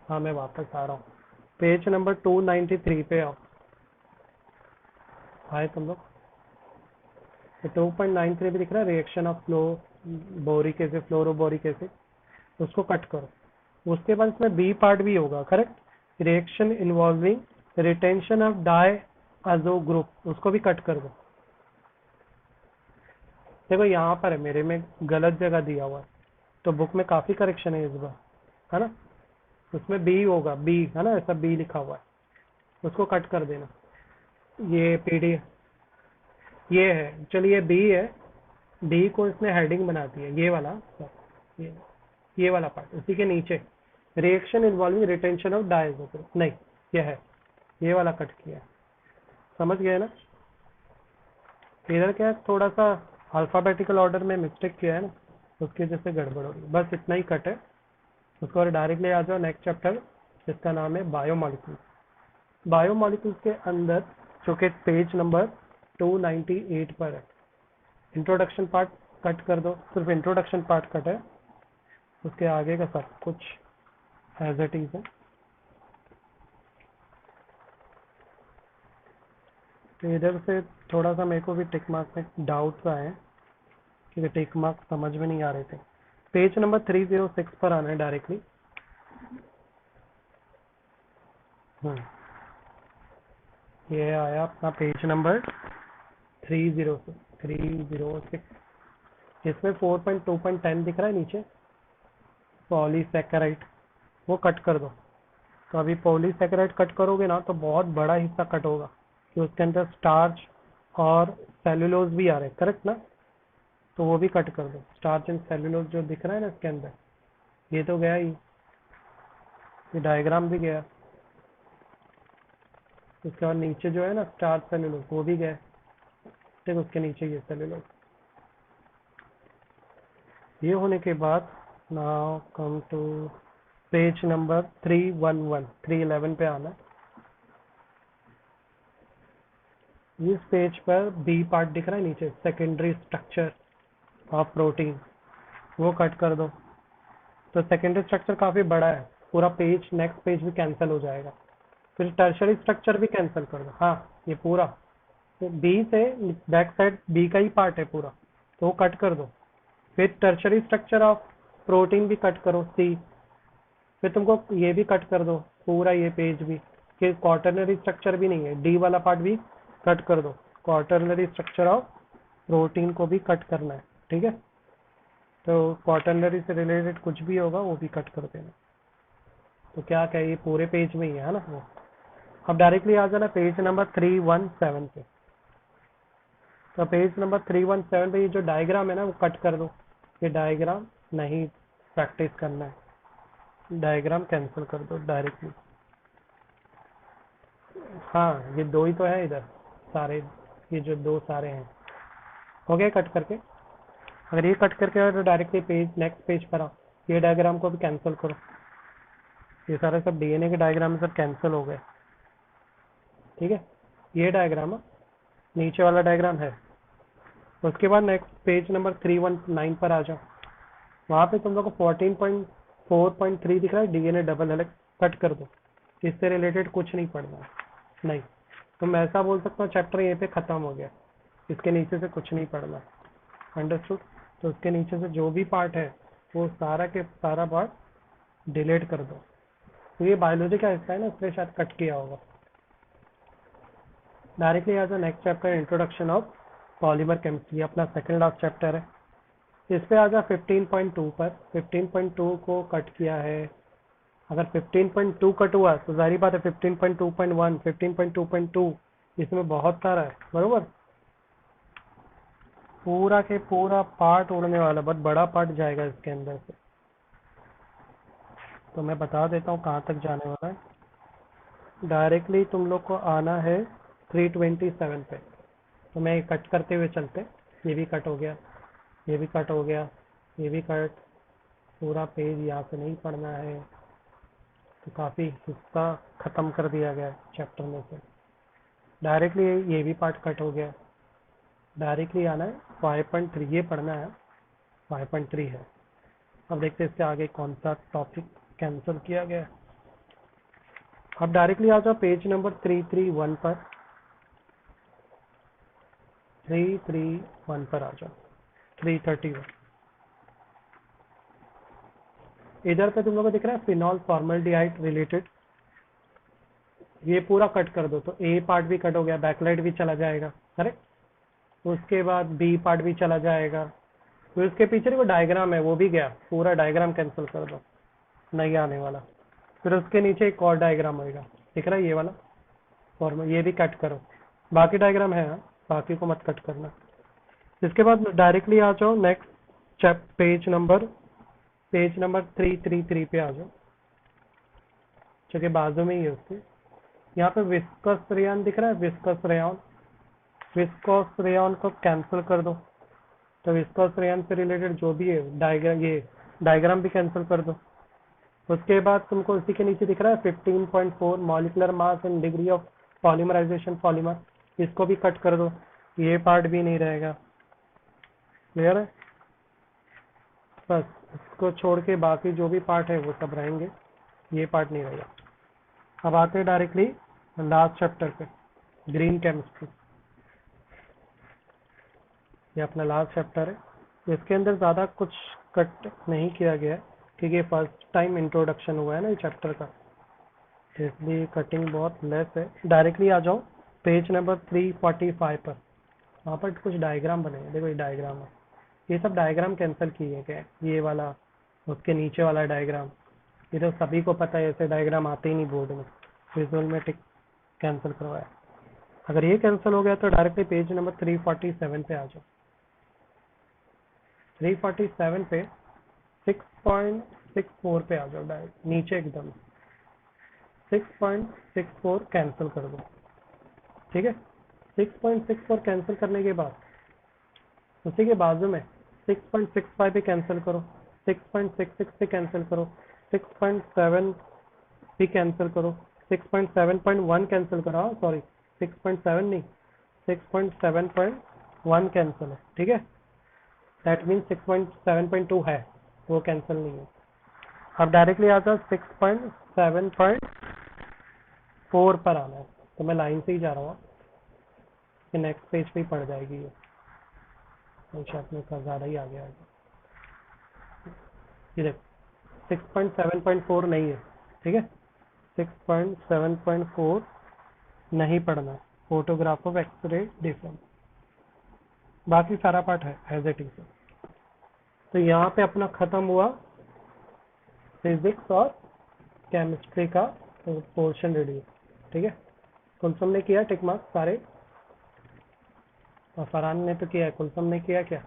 हाँ मैं वापस आ रहा हूँ, पेज नंबर 293 पे आओ, आए तुम लोग, तो 2.93 पे दिख रहा है reaction of fluoboric acid fluoroboric acid, उसको कट करो, उसके बाद इसमें बी पार्ट भी होगा correct, reaction involving retention of diazo group, उसको भी कट कर दो, देखो यहाँ पर है मेरे में गलत जगह दिया हुआ है, तो बुक में काफी करेक्शन है इस बार, है ना, उसमें बी होगा, बी है ना, ऐसा बी लिखा हुआ है, उसको कट कर देना, ये पीडीएफ ये है, चलिए बी है, बी को इसने हेडिंग बना दी है, ये वाला, ये ये वाला पार्ट, उसी के नीचे reaction involving retention of diazo, नहीं ये है, ये वाला कट किया है, समझ गए ना, इधर क्या है थोड़ा सा अल्फाबेटिकल ऑर्डर में मिस्टेक किया है ना, उसकी वजह से गड़बड़ हो रही, बस इतना ही कट है, उसको और डायरेक्टली आ जाओ नेक्स्ट चैप्टर जिसका नाम है बायोमोलिक्यूल्स, बायोमोलिक्यूल्स के अंदर जो कि पेज नंबर 298 पर है, इंट्रोडक्शन पार्ट कट कर दो, सिर्फ इंट्रोडक्शन पार्ट कट है, उसके आगे का सब कुछ एज इट इज है, तो इधर से थोड़ा सा मेरे को भी टिक मार्क में डाउट्स आए हैं, क्योंकि टिक मार्क समझ में नहीं आ रहे थे। पेज नंबर 306 पर आना है डायरेक्टली। ये आया अपना पेज नंबर 306। इसमें 4.2.10 दिख रहा है नीचे, पॉलीसैकेराइड, वो कट कर दो। तो अभी पॉलीसैकेराइड कट करोगे ना तो बहुत बड़ा हिस्सा कट होगा, कि उसके अंदर स्टार्च और सेलुलोज भी आ रहे हैं, करेक्ट ना? तो वो भी कट कर दो। स्टार्च एंड सेलुलोज जो दिख रहा है ना इसके अंदर, ये तो गया ही, ये डायग्राम भी गया। उसके बाद नीचे जो है ना स्टार्च सेलुलोज, वो भी गया। ठीक, उसके नीचे ये सेलुलोज। ये होने के बाद now come to page number 311 पे आना। इस पेज पर बी पार्ट दिख रहा है नीचे, सेकेंडरी स्ट्रक्चर ऑफ प्रोटीन, वो कट कर दो। तो सेकेंडरी स्ट्रक्चर काफी बड़ा है, पूरा पेज, नेक्स्ट पेज भी कैंसिल हो जाएगा। फिर टर्शरी स्ट्रक्चर भी कैंसिल कर दो। हाँ, ये पूरा तो बी से बैक साइड बी का ही पार्ट है पूरा, तो वो कट कर दो। फिर टर्शरी स्ट्रक्चर ऑफ प्रोटीन भी कट करो, सी। फिर तुमको ये भी कट कर दो, पूरा ये पेज भी, कि क्वार्टरनरी स्ट्रक्चर भी नहीं है, डी वाला पार्ट भी कट कर दो। क्वार्टरनरी स्ट्रक्चर ऑफ प्रोटीन को भी कट करना है, ठीक है? तो क्वार्टरनरी से रिलेटेड कुछ भी होगा वो भी कट कर देना। तो क्या क्या ये पूरे पेज में ही है ना वो। अब डायरेक्टली आ जाना पेज नंबर 317 पे। तो पेज नंबर 317 पे ये जो डायग्राम है ना वो कट कर दो। ये डायग्राम नहीं प्रैक्टिस करना है, डायग्राम कैंसिल कर दो डायरेक्टली। हाँ, ये दो ही तो है इधर सारे, ये जो दो सारे हैं हो गए कट करके। अगर ये कट करके और डायरेक्टली पेज नेक्स्ट पेज पर आओ, ये डायग्राम को भी कैंसिल करो। ये सारे सब डीएनए के डायग्राम सब कैंसिल हो गए, ठीक है? ये डायग्राम नीचे वाला डायग्राम है। उसके बाद नेक्स्ट पेज नंबर 319 पर आ जाओ। वहां पे तुम लोग को 14.4.3 दिख रहा है, डीएनए डबल हेलिक्स, कट कर दो। इससे रिलेटेड कुछ नहीं पढ़ना है, नहीं। तुम ऐसा बोल सकते हो चैप्टर यहीं पे खत्म हो गया, इसके नीचे से कुछ नहीं पढ़ना, अंडरस्टूड? तो उसके नीचे से जो भी पार्ट है वो सारा के सारा पार्ट डिलीट कर दो। तो ये बायोलॉजी का हिस्सा है ना, इसलिए शायद कट किया होगा। डायरेक्टली आ जाओ next chapter, introduction of polymer chemistry, अपना सेकंड लास्ट चैप्टर है। इस पे आ जाओ 15.2 पर। 15.2 को कट किया है। अगर 15.2 कट हुआ तो जाहिर बात है 15.2.1, 15.2.2, इसमें बहुत सारा है, बरोबर? पूरा के पूरा पार्ट उड़ने वाला, बहुत बड़ा पार्ट जाएगा इसके अंदर से। तो मैं बता देता हूँ कहाँ तक जाने वाला है। डायरेक्टली तुम लोग को आना है 327 पे। तो मैं कट करते हुए चलते, ये भी कट हो गया, ये भी कट हो गया, ये भी कट। पूरा पेज यहाँ से नहीं पढ़ना है, तो काफ़ी हिस्सा ख़त्म कर दिया गया चैप्टर में से। डायरेक्टली ये भी पार्ट कट हो गया। डायरेक्टली आना है 5.3, ये पढ़ना है, 5.3 है। अब देखते हैं इससे आगे कौन सा टॉपिक कैंसिल किया गया। अब डायरेक्टली आ जाओ पेज नंबर 331 पर। 331 पर आ जाओ, 331। इधर पे तुम लोगों को दिख रहा है फिनॉल फॉर्मल्डिहाइड रिलेटेड, ये पूरा कट कर दो। तो ए पार्ट भी कट हो गया, बैकलाइट भी चला जाएगा, करेक्ट? उसके बाद बी पार्ट भी चला जाएगा। फिर उसके पीछे वो डायग्राम है वो भी गया, पूरा डायग्राम कैंसिल कर दो, नहीं आने वाला। फिर उसके नीचे एक और डायग्राम होगा, दिख रहा है ये वाला फॉर्मल, ये भी कट करो। बाकी डायग्राम है, हाँ, बाकी को मत कट करना। इसके बाद डायरेक्टली आ जाओ नेक्स्ट पेज नंबर 333 पे आ जाओ, जो कि बाजू में ही है उसके। यहाँ पे विस्कस रेयन दिख रहा है, विस्कस रेयन, विस्कस रेयन को कैंसिल कर दो। तो विस्कस रेयन से रिलेटेड जो भी है डायग्राम, ये डायग्राम भी कैंसिल कर दो। उसके बाद तुमको उसी के नीचे दिख रहा है 15.4 molecular mass and degree of polymerisation polymer, इसको भी कट कर दो, ये पार्ट भी नहीं रहेगा। क्लियर है? बस इसको छोड़ के बाकी जो भी पार्ट है वो सब रहेंगे, ये पार्ट नहीं रहेगा। अब आते हैं डायरेक्टली लास्ट चैप्टर पे, ग्रीन केमिस्ट्री। ये अपना लास्ट चैप्टर है। इसके अंदर ज़्यादा कुछ कट नहीं किया गया है क्योंकि ये फर्स्ट टाइम इंट्रोडक्शन हुआ है ना ये चैप्टर का, इसलिए कटिंग बहुत लेस है। डायरेक्टली आ जाओ पेज नंबर 345 पर। वहाँ पर कुछ डायग्राम बने हैं, देखो ये डायग्राम है, ये सब डायग्राम कैंसिल किए गए, ये वाला उसके नीचे वाला डायग्राम, ये तो सभी को पता है, ऐसे डायग्राम आते ही नहीं बोर्ड में, विजुअल में टिक कैंसिल करवाया। अगर ये कैंसिल हो गया तो डायरेक्टली पेज नंबर 347 पे आ जाओ। 347 पे 6.64 पे आ जाओ, डायरेक्ट नीचे एकदम 6.64 कैंसिल कर दो, ठीक है। 6.64 कैंसिल करने के बाद उसी के बाजू में 6.65 पे कैंसिल करो, 6.66 पे कैंसिल करो, 6.7 भी कैंसिल करो, 6.7.1 कैंसिल करो, सॉरी 6.7 नहीं 6.7.1 कैंसिल है, ठीक है। दैट मीन 6.7.2 है, वो कैंसिल नहीं है। अब डायरेक्टली आता है 6.7.4 पर आना है, तो मैं लाइन से ही जा रहा हूँ, नेक्स्ट पेज पे ही पड़ जाएगी ये, शायद में ज़्यादा ही आ गया है। ये देखो 6.7.4 नहीं है, ठीक है। 6.7.4 नहीं पढ़ना, फोटोग्राफ ऑफ एक्सरे डिफरेंस, बाकी सारा पार्ट है एज इट इज। तो यहाँ पे अपना खत्म हुआ फिजिक्स और केमिस्ट्री का पोर्शन रेडी, ठीक है। कुलसुम ने किया टिक मार्क सारे, और फरहान ने तो किया है, कुलसुम ने किया क्या?